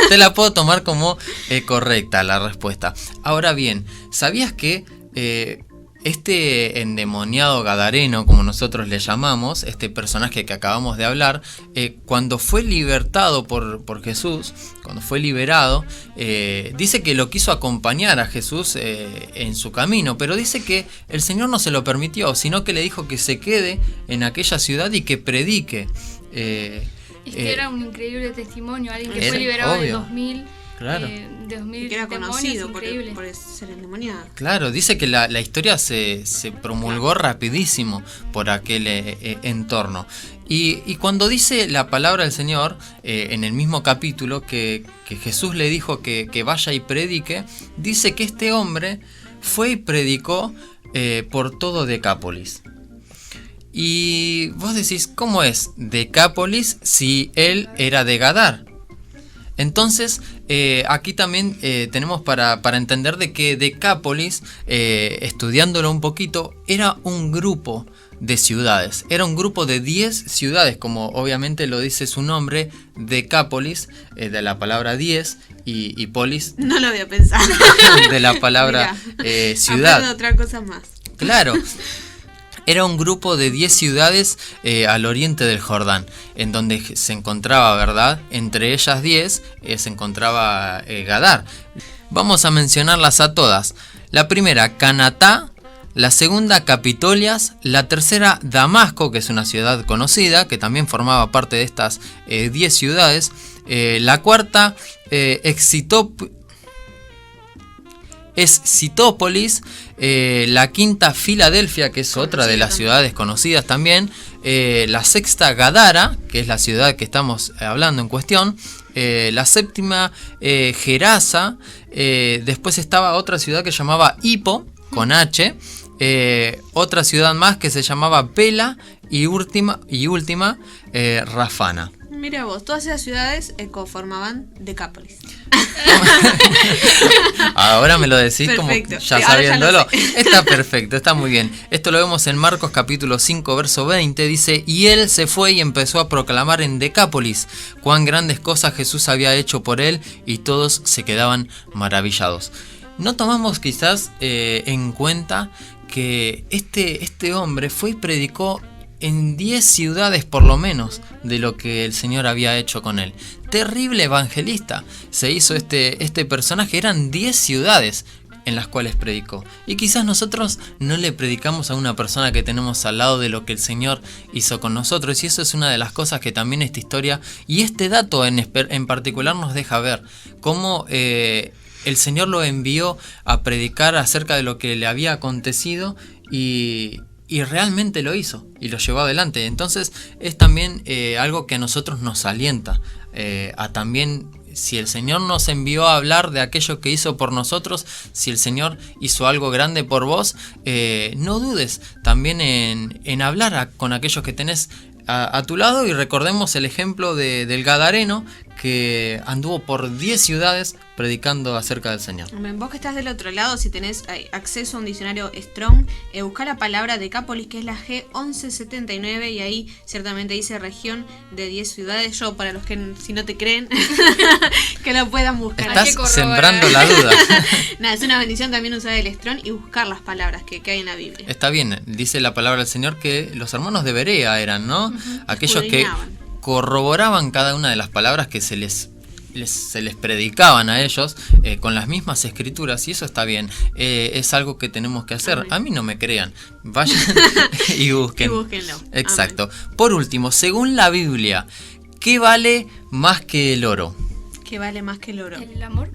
Te la puedo tomar como correcta la respuesta. Ahora bien, ¿sabías que este endemoniado gadareno, como nosotros le llamamos, este personaje que acabamos de hablar, cuando fue libertado por Jesús, cuando fue liberado, dice que lo quiso acompañar a Jesús en su camino, pero dice que el Señor no se lo permitió, sino que le dijo que se quede en aquella ciudad y que predique. Es que era un increíble testimonio, alguien que fue liberado de 2000. Claro. De 2000 que era conocido por ser endemoniado. Claro, dice que la historia se promulgó rapidísimo por aquel entorno. Y cuando dice la palabra del Señor, en el mismo capítulo, que Jesús le dijo que vaya y predique, dice que este hombre fue y predicó por todo Decápolis. Y vos decís, ¿cómo es Decápolis si él era de Gadar? Entonces, aquí también tenemos para entender de que Decápolis, estudiándolo un poquito, era un grupo de ciudades. Era un grupo de 10 ciudades, como obviamente lo dice su nombre, Decápolis, de la palabra 10, y polis. No lo había pensado. De la palabra ciudad. Aprendo otra cosa más. Claro. Era un grupo de 10 ciudades al oriente del Jordán, en donde se encontraba, ¿verdad? Entre ellas 10 se encontraba Gadar. Vamos a mencionarlas a todas. La primera, Canatá. La segunda, Capitolias. La tercera, Damasco, que es una ciudad conocida, que también formaba parte de estas 10 ciudades. La cuarta, Citópolis. La quinta, Filadelfia, que es otra de las ciudades conocidas también. La sexta, Gadara, que es la ciudad que estamos hablando en cuestión. La séptima, Gerasa. Después estaba otra ciudad que se llamaba Hippo, con H. Otra ciudad más que se llamaba Pela. Y última, Rafana. Mira vos, todas esas ciudades conformaban Decápolis. Ahora me lo decís perfecto. Como ya Ahora sabiéndolo. ya lo sé. Está perfecto, está muy bien. Esto lo vemos en Marcos capítulo 5, verso 20. Dice, y él se fue y empezó a proclamar en Decápolis cuán grandes cosas Jesús había hecho por él, y todos se quedaban maravillados. No tomamos quizás en cuenta que este hombre fue y predicó en 10 ciudades por lo menos de lo que el Señor había hecho con él. Terrible evangelista se hizo este personaje. Eran 10 ciudades en las cuales predicó. Y quizás nosotros no le predicamos a una persona que tenemos al lado de lo que el Señor hizo con nosotros. Y eso es una de las cosas que también esta historia y este dato en particular nos deja ver. Cómo el Señor lo envió a predicar acerca de lo que le había acontecido y realmente lo hizo y lo llevó adelante. Entonces es también algo que a nosotros nos alienta a también, si el Señor nos envió a hablar de aquello que hizo por nosotros, si el Señor hizo algo grande por vos, no dudes también en hablar con aquellos que tenés a tu lado. Y recordemos el ejemplo del Gadareno, que anduvo por 10 ciudades predicando acerca del Señor. Vos que estás del otro lado, si tenés acceso a un diccionario Strong, buscá la palabra Decápolis, que es la G1179, y ahí ciertamente dice región de 10 ciudades. Yo, para los que si no te creen, que lo puedan buscar. Estás sembrando la duda. Nada, es una bendición también usar el Strong y buscar las palabras que hay en la Biblia. Está bien, dice la palabra del Señor que los hermanos de Berea eran, ¿no? Aquellos que corroboraban cada una de las palabras que se les predicaban a ellos con las mismas escrituras, y eso está bien. Es algo que tenemos que hacer. Amén. A mí no me crean, vayan y busquen. Y búsquenlo. Exacto. Amén. Por último, según la Biblia, ¿qué vale más que el oro? ¿Qué vale más que el oro? ¿El amor?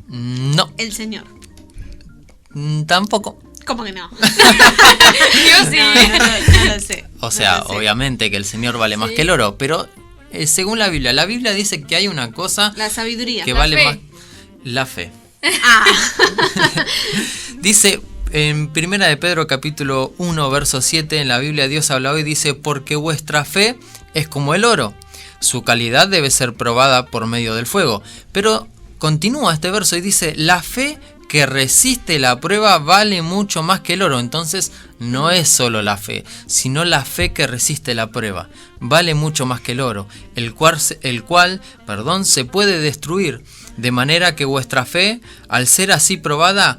No. El Señor. Tampoco. ¿Cómo que no? Yo sí. No lo sé. O sea, obviamente que el Señor vale más que el oro, pero según la Biblia dice que hay una cosa, la sabiduría, que la vale fe. más. La fe. Ah. Dice en 1 de Pedro capítulo 1 verso 7, en la Biblia Dios habla hoy, dice, porque vuestra fe es como el oro, su calidad debe ser probada por medio del fuego. Pero continúa este verso y dice, la fe que resiste la prueba vale mucho más que el oro. Entonces no es solo la fe, sino la fe que resiste la prueba. Vale mucho más que el oro, el cual se puede destruir. De manera que vuestra fe, al ser así probada,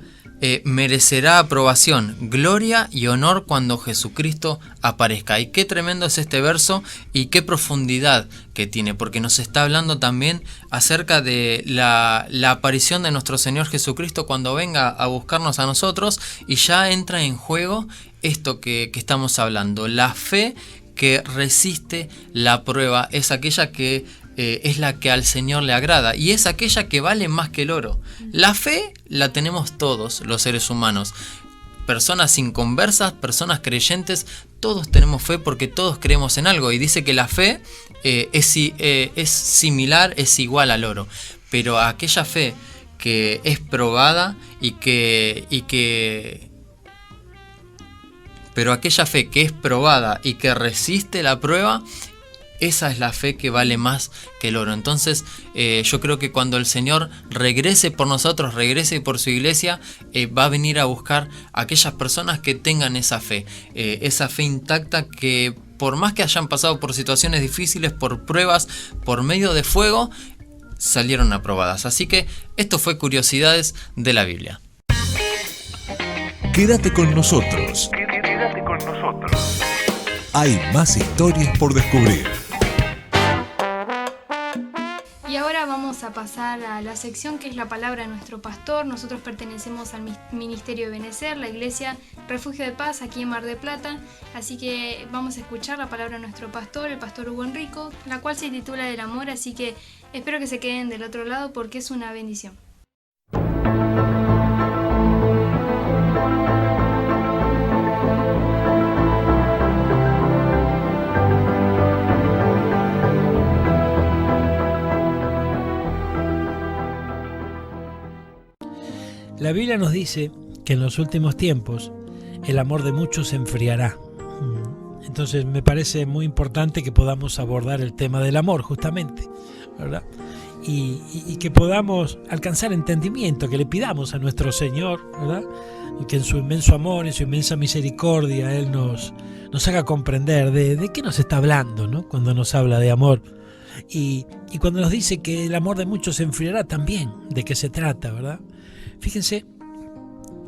merecerá aprobación, gloria y honor cuando Jesucristo aparezca. Y qué tremendo es este verso y qué profundidad que tiene, porque nos está hablando también acerca de la aparición de nuestro Señor Jesucristo cuando venga a buscarnos a nosotros, y ya entra en juego esto que estamos hablando. La fe que resiste la prueba es aquella que es la que al Señor le agrada, y es aquella que vale más que el oro. La fe la tenemos todos los seres humanos, personas inconversas, personas creyentes, todos tenemos fe porque todos creemos en algo, y dice que la fe es similar, es igual al oro, pero aquella fe que es probada pero aquella fe que es probada y que resiste la prueba, esa es la fe que vale más que el oro. Entonces yo creo que cuando el Señor regrese por nosotros, regrese por su iglesia, va a venir a buscar a aquellas personas que tengan esa fe intacta, que por más que hayan pasado por situaciones difíciles, por pruebas, por medio de fuego, salieron aprobadas. Así que esto fue Curiosidades de la Biblia. Quédate con nosotros. Hay más historias por descubrir. Y ahora vamos a pasar a la sección que es la palabra de nuestro pastor. Nosotros pertenecemos al Ministerio de Benecer, la Iglesia Refugio de Paz, aquí en Mar del Plata. Así que vamos a escuchar la palabra de nuestro pastor, el pastor Hugo Enrico, la cual se titula Del Amor. Así que espero que se queden del otro lado porque es una bendición. La Biblia nos dice que en los últimos tiempos el amor de muchos se enfriará. Entonces me parece muy importante que podamos abordar el tema del amor, justamente, ¿verdad? Y que podamos alcanzar entendimiento, que le pidamos a nuestro Señor, ¿verdad? Y que en su inmenso amor, en su inmensa misericordia, Él nos haga comprender de qué nos está hablando, ¿no? Cuando nos habla de amor. Y cuando nos dice que el amor de muchos se enfriará, también de qué se trata, ¿verdad? Fíjense,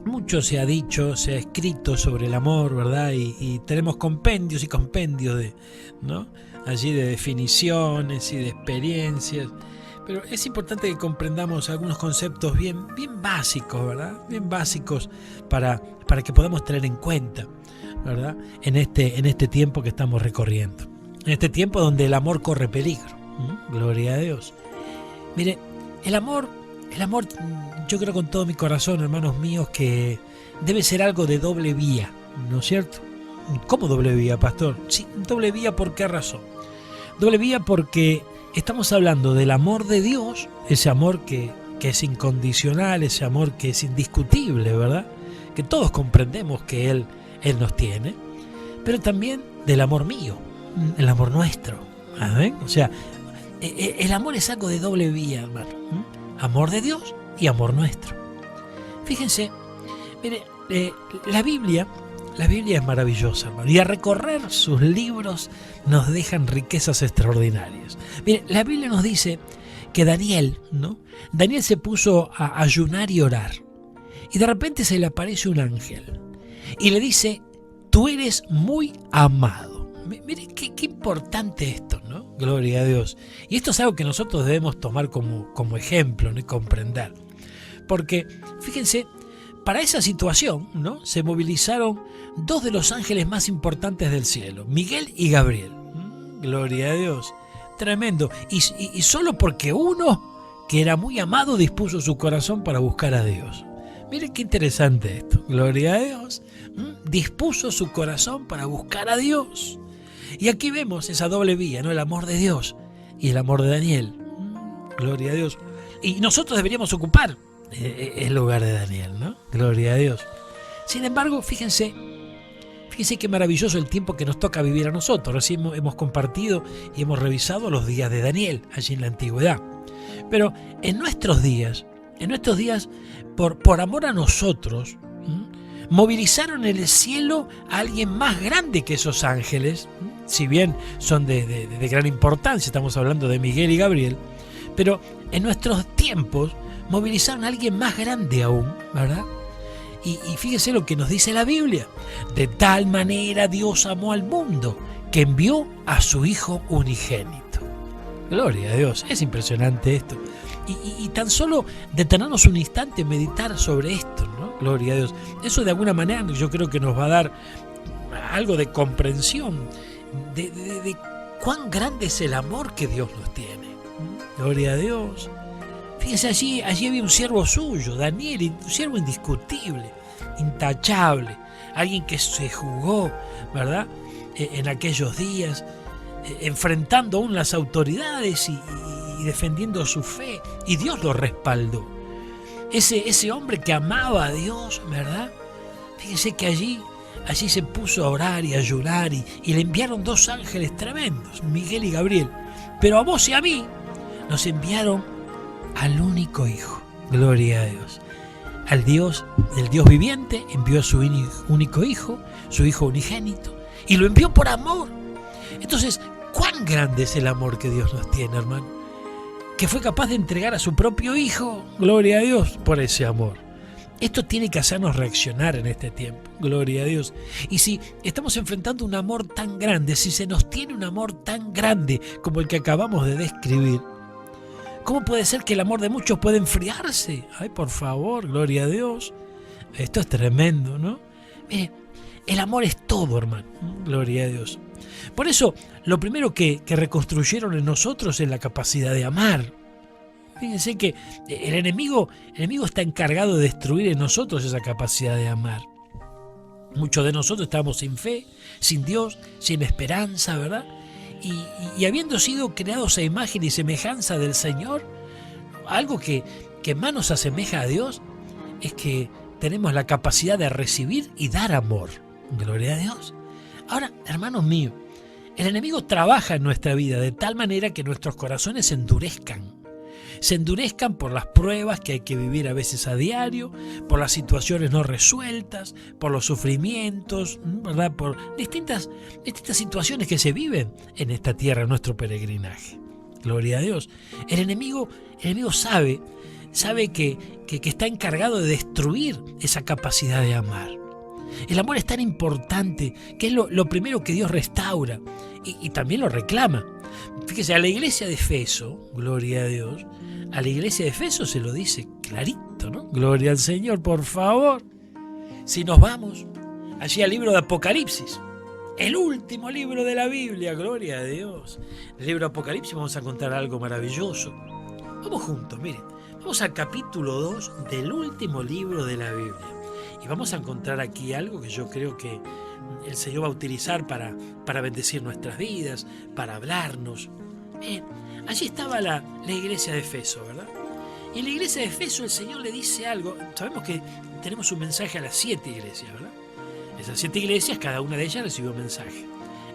mucho se ha dicho, se ha escrito sobre el amor, ¿verdad? Y tenemos compendios y compendios ¿no? Allí de definiciones y de experiencias. Pero es importante que comprendamos algunos conceptos bien básicos, ¿verdad? Bien básicos para que podamos tener en cuenta, ¿verdad? En este tiempo que estamos recorriendo. En este tiempo donde el amor corre peligro. Gloria a Dios. Mire, el amor, yo creo con todo mi corazón, hermanos míos, que debe ser algo de doble vía, ¿no es cierto? ¿Cómo doble vía, pastor? Sí, doble vía, ¿por qué razón? Doble vía porque estamos hablando del amor de Dios, ese amor que es incondicional, ese amor que es indiscutible, ¿verdad? Que todos comprendemos que Él nos tiene, pero también del amor mío, el amor nuestro. ¿Amén? O sea, el amor es algo de doble vía, hermano. Amor de Dios y amor nuestro. Fíjense, mire, la Biblia es maravillosa, hermano, y a recorrer sus libros nos dejan riquezas extraordinarias. Mire, la Biblia nos dice que Daniel se puso a ayunar y orar, y de repente se le aparece un ángel y le dice: tú eres muy amado. Mire qué importante esto, ¿no? Gloria a Dios. Y esto es algo que nosotros debemos tomar como ejemplo, ¿no? Y comprender. Porque, fíjense, para esa situación, ¿no? Se movilizaron dos de los ángeles más importantes del cielo, Miguel y Gabriel. Gloria a Dios. Tremendo. Y solo porque uno, que era muy amado, dispuso su corazón para buscar a Dios. Miren qué interesante esto. Gloria a Dios. Dispuso su corazón para buscar a Dios. Y aquí vemos esa doble vía, ¿no? El amor de Dios y el amor de Daniel. Gloria a Dios. Y nosotros deberíamos ocupar el lugar de Daniel, ¿no? Gloria a Dios. Sin embargo, fíjense qué maravilloso el tiempo que nos toca vivir a nosotros. Recién hemos compartido y hemos revisado los días de Daniel, allí en la antigüedad. Pero en nuestros días, por amor a nosotros, movilizaron en el cielo a alguien más grande que esos ángeles, si bien son de gran importancia, estamos hablando de Miguel y Gabriel, pero en nuestros tiempos movilizaron a alguien más grande aún, ¿verdad? Y fíjese lo que nos dice la Biblia: de tal manera Dios amó al mundo que envió a su Hijo unigénito. Gloria a Dios, es impresionante esto. Y tan solo detenernos un instante, meditar sobre esto, ¿no? Gloria a Dios. Eso de alguna manera yo creo que nos va a dar algo de comprensión de cuán grande es el amor que Dios nos tiene. Gloria a Dios. Fíjense, allí había un siervo suyo, Daniel, un siervo indiscutible, intachable, alguien que se jugó, ¿verdad? En aquellos días, enfrentando aún las autoridades y defendiendo su fe, y Dios lo respaldó. Ese hombre que amaba a Dios, ¿verdad? Fíjense que allí allí se puso a orar y a llorar y le enviaron 2 ángeles tremendos, Miguel y Gabriel. Pero a vos y a mí nos enviaron al único Hijo. Gloria a Dios. El Dios viviente envió a su único Hijo, su Hijo unigénito, y lo envió por amor. Entonces, ¿cuán grande es el amor que Dios nos tiene, hermano? Que fue capaz de entregar a su propio Hijo, gloria a Dios, por ese amor. Esto tiene que hacernos reaccionar en este tiempo, gloria a Dios. Y si estamos enfrentando un amor tan grande, si se nos tiene un amor tan grande como el que acabamos de describir, ¿cómo puede ser que el amor de muchos pueda enfriarse? Ay, por favor, gloria a Dios. Esto es tremendo, ¿no? Mire, el amor es todo, hermano, gloria a Dios. Por eso, lo primero que reconstruyeron en nosotros es la capacidad de amar. Fíjense que el enemigo está encargado de destruir en nosotros esa capacidad de amar. Muchos de nosotros estamos sin fe, sin Dios, sin esperanza, ¿verdad? Y habiendo sido creados a imagen y semejanza del Señor, algo que más nos asemeja a Dios es que tenemos la capacidad de recibir y dar amor. Gloria a Dios. Ahora, hermanos míos, el enemigo trabaja en nuestra vida de tal manera que nuestros corazones se endurezcan. Se endurezcan por las pruebas que hay que vivir a veces a diario, por las situaciones no resueltas, por los sufrimientos, ¿verdad? Por distintas situaciones que se viven en esta tierra, en nuestro peregrinaje. Gloria a Dios. El enemigo sabe que está encargado de destruir esa capacidad de amar. El amor es tan importante que es lo primero que Dios restaura y también lo reclama. Fíjese, a la iglesia de Efeso, gloria a Dios, a la iglesia de Efeso se lo dice clarito, ¿no? Gloria al Señor, por favor. Si nos vamos allí al libro de Apocalipsis, el último libro de la Biblia, gloria a Dios. En el libro de Apocalipsis vamos a contar algo maravilloso. Vamos juntos, miren. Vamos al capítulo 2 del último libro de la Biblia. Y vamos a encontrar aquí algo que yo creo que el Señor va a utilizar para bendecir nuestras vidas, para hablarnos. Allí estaba la iglesia de Efeso, ¿verdad? Y en la iglesia de Efeso el Señor le dice algo. Sabemos que tenemos un mensaje a las 7 iglesias, ¿verdad? Esas 7 iglesias, cada una de ellas recibió un mensaje.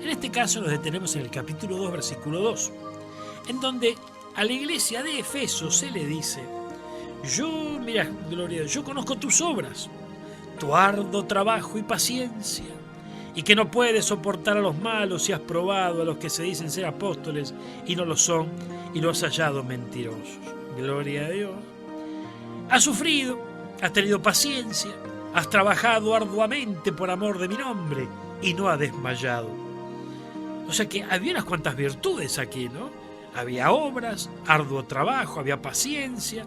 En este caso nos detenemos en el capítulo 2, versículo 2, en donde a la iglesia de Efeso se le dice: mira, Gloria, yo conozco tus obras, tu arduo trabajo y paciencia, y que no puedes soportar a los malos y has probado a los que se dicen ser apóstoles y no lo son, y los has hallado mentirosos. Gloria a Dios. Has sufrido, has tenido paciencia, has trabajado arduamente por amor de mi nombre y no has desmayado. O sea que había unas cuantas virtudes aquí, ¿no? Había obras, arduo trabajo, había paciencia.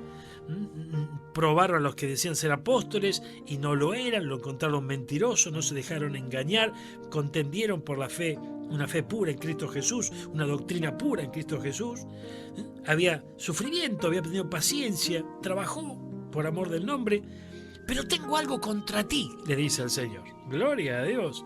Probaron a los que decían ser apóstoles y no lo eran, lo encontraron mentiroso, no se dejaron engañar, contendieron por la fe, una fe pura en Cristo Jesús, una doctrina pura en Cristo Jesús. Había sufrimiento, había tenido paciencia, trabajó por amor del nombre. Pero tengo algo contra ti, le dice el Señor. Gloria a Dios,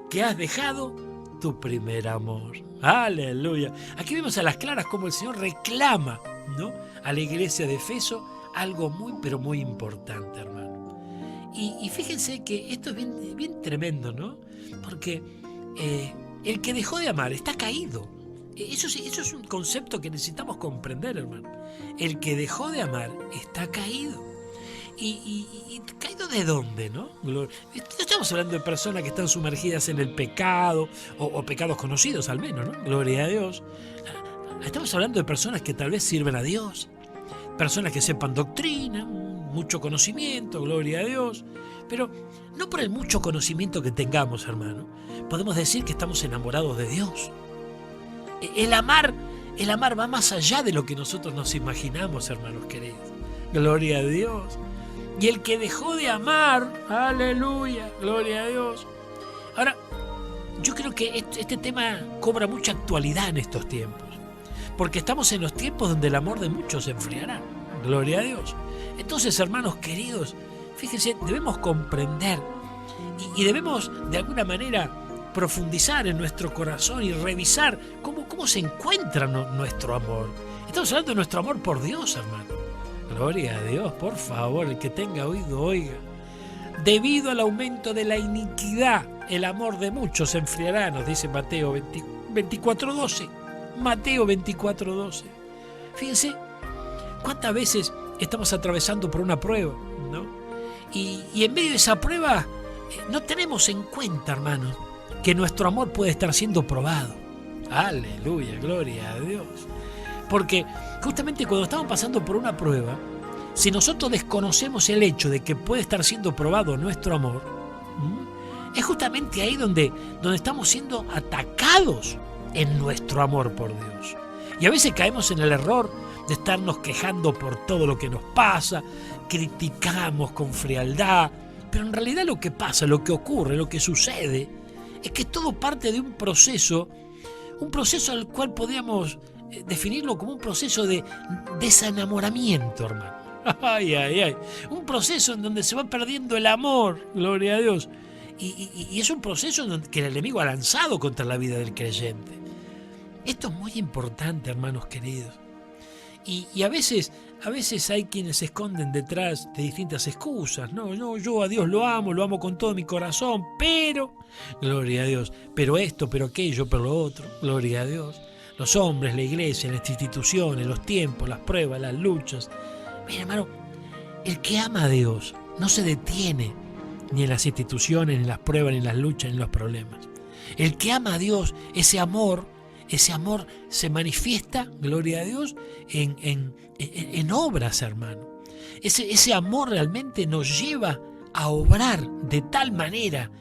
que has dejado tu primer amor. Aleluya. Aquí vemos a las claras cómo el Señor reclama, ¿no?, a la iglesia de Efeso algo muy, pero muy importante, hermano. Y fíjense que esto es bien tremendo, ¿no? Porque el que dejó de amar está caído. Eso es un concepto que necesitamos comprender, hermano. El que dejó de amar está caído. ¿Y caído de dónde, no? No estamos hablando de personas que están sumergidas en el pecado, o pecados conocidos al menos, ¿no? Gloria a Dios. Estamos hablando de personas que tal vez sirven a Dios, personas que sepan doctrina, mucho conocimiento, gloria a Dios, pero no por el mucho conocimiento que tengamos, hermano, podemos decir que estamos enamorados de Dios. El amar va más allá de lo que nosotros nos imaginamos, hermanos queridos. Gloria a Dios. Y el que dejó de amar, aleluya, gloria a Dios. Ahora, yo creo que este tema cobra mucha actualidad en estos tiempos, porque estamos en los tiempos donde el amor de muchos se enfriará. Gloria a Dios. Entonces, hermanos queridos, fíjense, debemos comprender y debemos de alguna manera profundizar en nuestro corazón y revisar cómo se encuentra nuestro amor. Estamos hablando de nuestro amor por Dios, hermano. Gloria a Dios, por favor, el que tenga oído, oiga. Debido al aumento de la iniquidad el amor de muchos se enfriará, nos dice Mateo 24:12. Mateo 24:12. Fíjense cuántas veces estamos atravesando por una prueba, ¿no? Y en medio de esa prueba no tenemos en cuenta, hermanos, que nuestro amor puede estar siendo probado. Aleluya, gloria a Dios. Porque justamente cuando estamos pasando por una prueba, si nosotros desconocemos el hecho de que puede estar siendo probado nuestro amor, es justamente ahí donde estamos siendo atacados en nuestro amor por Dios. Y a veces caemos en el error de estarnos quejando por todo lo que nos pasa, criticamos con frialdad, pero en realidad lo que pasa, lo que ocurre, lo que sucede, es que todo parte de un proceso al cual podríamos definirlo como un proceso de desenamoramiento, hermano. Ay, ay, ay. Un proceso en donde se va perdiendo el amor, gloria a Dios. Y es un proceso que el enemigo ha lanzado contra la vida del creyente. Esto es muy importante, hermanos queridos. Y a veces hay quienes se esconden detrás de distintas excusas. No, yo a Dios lo amo con todo mi corazón, pero, gloria a Dios, pero esto, pero aquello, pero lo otro, gloria a Dios. Los hombres, la iglesia, las instituciones, los tiempos, las pruebas, las luchas. Mira, hermano, el que ama a Dios no se detiene ni en las instituciones, ni en las pruebas, ni en las luchas, ni en los problemas. El que ama a Dios, ese amor se manifiesta, gloria a Dios, en obras, hermano. Ese amor realmente nos lleva a obrar de tal manera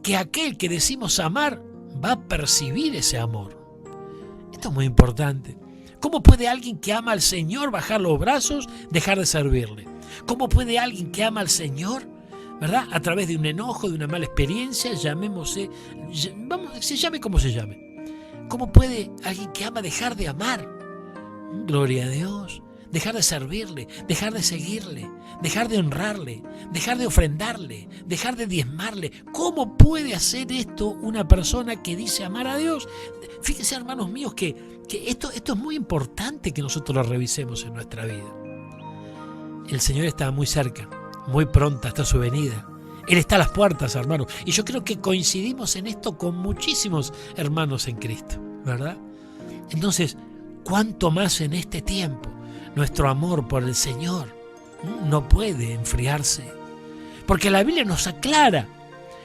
que aquel que decimos amar va a percibir ese amor. Esto es muy importante. ¿Cómo puede alguien que ama al Señor bajar los brazos, dejar de servirle? ¿Cómo puede alguien que ama al Señor, ¿verdad?, a través de un enojo, de una mala experiencia, se llame como se llame? ¿Cómo puede alguien que ama dejar de amar? Gloria a Dios. Dejar de servirle, dejar de seguirle, dejar de honrarle, dejar de ofrendarle, dejar de diezmarle. ¿Cómo puede hacer esto una persona que dice amar a Dios? Fíjense, hermanos míos, que esto es muy importante que nosotros lo revisemos en nuestra vida. El Señor está muy cerca, muy pronta está su venida. Él está a las puertas, hermanos. Y yo creo que coincidimos en esto con muchísimos hermanos en Cristo, ¿verdad? Entonces, ¿cuánto más en este tiempo nuestro amor por el Señor no puede enfriarse? Porque la Biblia nos aclara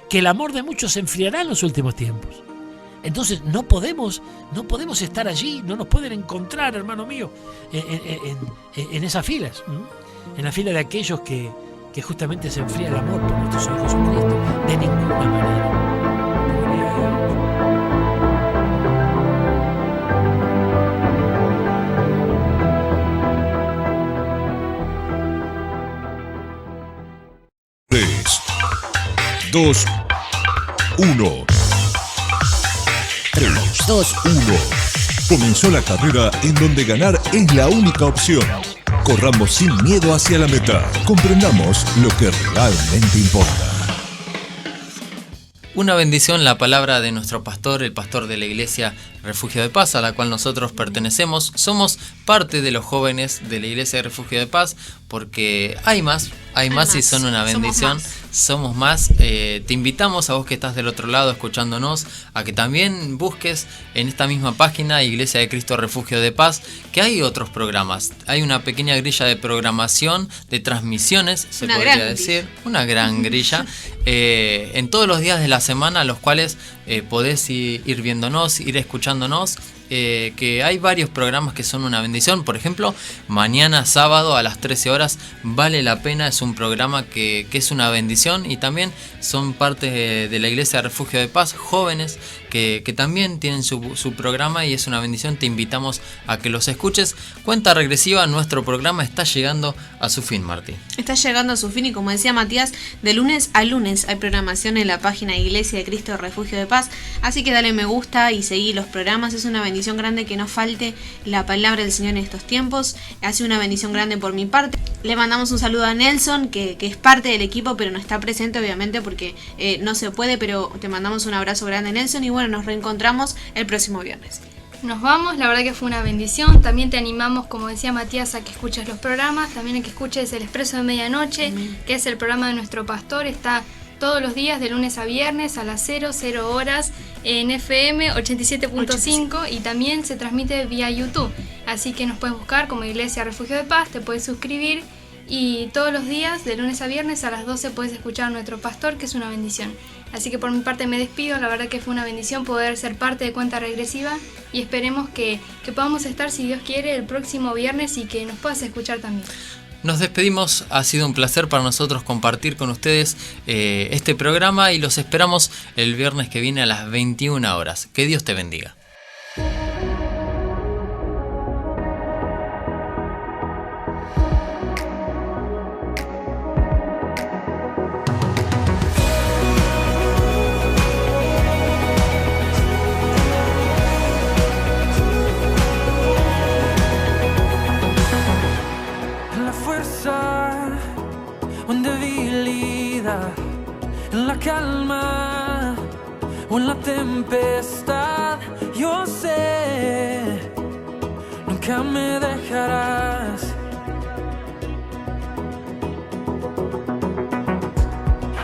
que el amor de muchos se enfriará en los últimos tiempos. Entonces no podemos estar allí, no nos pueden encontrar, hermano mío, en esas filas, en la fila de aquellos que justamente se enfría el amor por nuestro Señor Jesucristo. De ninguna manera. 2, 1. 3, 2, 1. Comenzó la carrera en donde ganar es la única opción. Corramos sin miedo hacia la meta. Comprendamos lo que realmente importa. Una bendición la palabra de nuestro pastor, el pastor de la Iglesia Refugio de Paz, a la cual nosotros pertenecemos. Somos parte de los jóvenes de la Iglesia Refugio de Paz, porque hay más y son una bendición. Somos más. Te invitamos a vos que estás del otro lado escuchándonos a que también busques en esta misma página Iglesia de Cristo Refugio de Paz, que hay otros programas. Hay una pequeña grilla de programación, de transmisiones, se podría decir. Una gran grilla. En todos los días de la semana, los cuales podés ir viéndonos, ir escuchándonos. Que hay varios programas que son una bendición. Por ejemplo, mañana sábado a las 13 horas Vale la Pena es un programa que es una bendición, y también son parte de la Iglesia Refugio de Paz, jóvenes que también tienen su programa, y es una bendición. Te invitamos a que los escuches. Cuenta regresiva, nuestro programa está llegando a su fin, Martín. Está llegando a su fin, y como decía Matías, de lunes a lunes hay programación en la página Iglesia de Cristo Refugio de Paz, así que dale me gusta y seguí los programas. Es una bendición grande que no falte la palabra del Señor en estos tiempos. Ha sido una bendición grande por mi parte. Le mandamos un saludo a Nelson, que es parte del equipo pero no está presente obviamente porque no se puede, pero te mandamos un abrazo grande, Nelson, y bueno, nos reencontramos el próximo viernes. Nos vamos, la verdad que fue una bendición. También te animamos, como decía Matías, a que escuches los programas, también a que escuches el Expreso de Medianoche, que es el programa de nuestro pastor. Está todos los días de lunes a viernes a las 00 horas en FM 87.5 y también se transmite vía YouTube. Así que nos puedes buscar como Iglesia Refugio de Paz, te puedes suscribir y todos los días de lunes a viernes a las 12 puedes escuchar a nuestro pastor, que es una bendición. Así que por mi parte me despido, la verdad que fue una bendición poder ser parte de Cuenta Regresiva y esperemos que podamos estar, si Dios quiere, el próximo viernes y que nos puedas escuchar también. Nos despedimos, ha sido un placer para nosotros compartir con ustedes este programa y los esperamos el viernes que viene a las 21 horas. Que Dios te bendiga. En la calma o en la tempestad, yo sé, nunca me dejarás.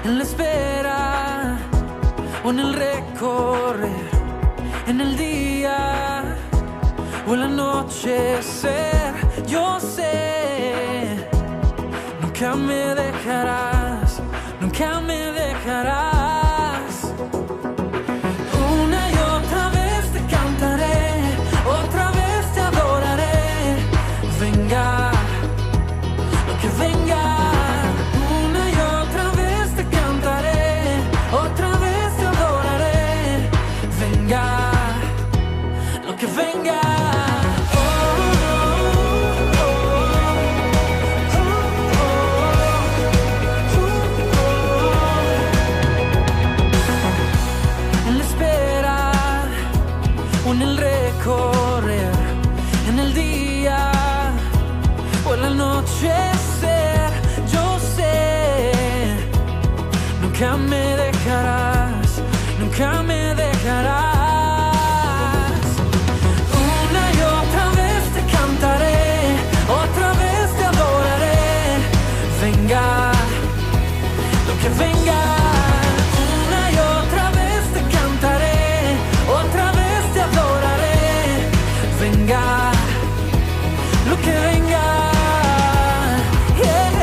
En la espera o en el recorrer, en el día o el anochecer, yo sé, nunca me dejarás. Nunca me dejarás. Una y otra vez te cantaré, otra vez te adoraré. Venga, lo que venga. Una y otra vez te cantaré, otra vez te adoraré. Venga, lo que venga. En el recorrer, en el día o el anochecer, yo sé, nunca me dejarás, nunca me dejarás. Una y otra vez te cantaré, otra vez te adoraré. Venga, lo que venga. Una y otra vez te cantaré, otra vez te adoraré. Venga, lo que venga. Yeah.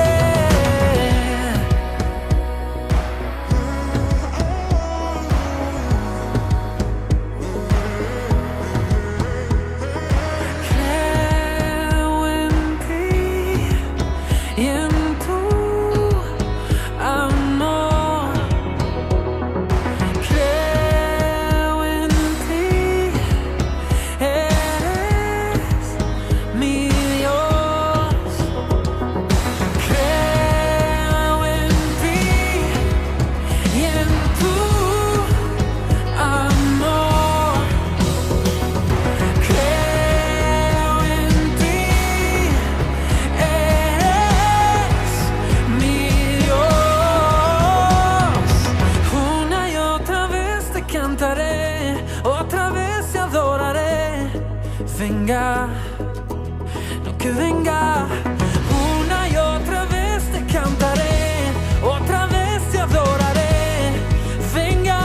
Creo en ti y en tu amor. Creo en ti, eres mi Dios. Creo en ti y en tu amor. Creo en ti, eres mi Dios. Una y otra vez te cantaré, otra vez te adoraré. Venga, lo que venga. Una y otra vez te cantaré, otra vez te adoraré. Venga,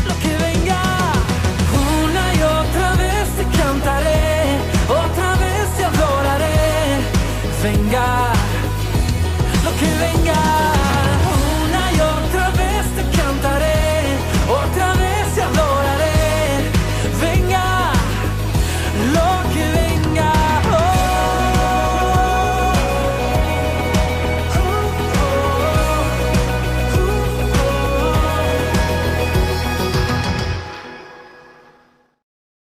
lo que venga. Una y otra vez te cantaré, otra vez te adoraré. Venga, lo que venga. Una y otra vez te cantaré, otra vez te adoraré. Venga, lo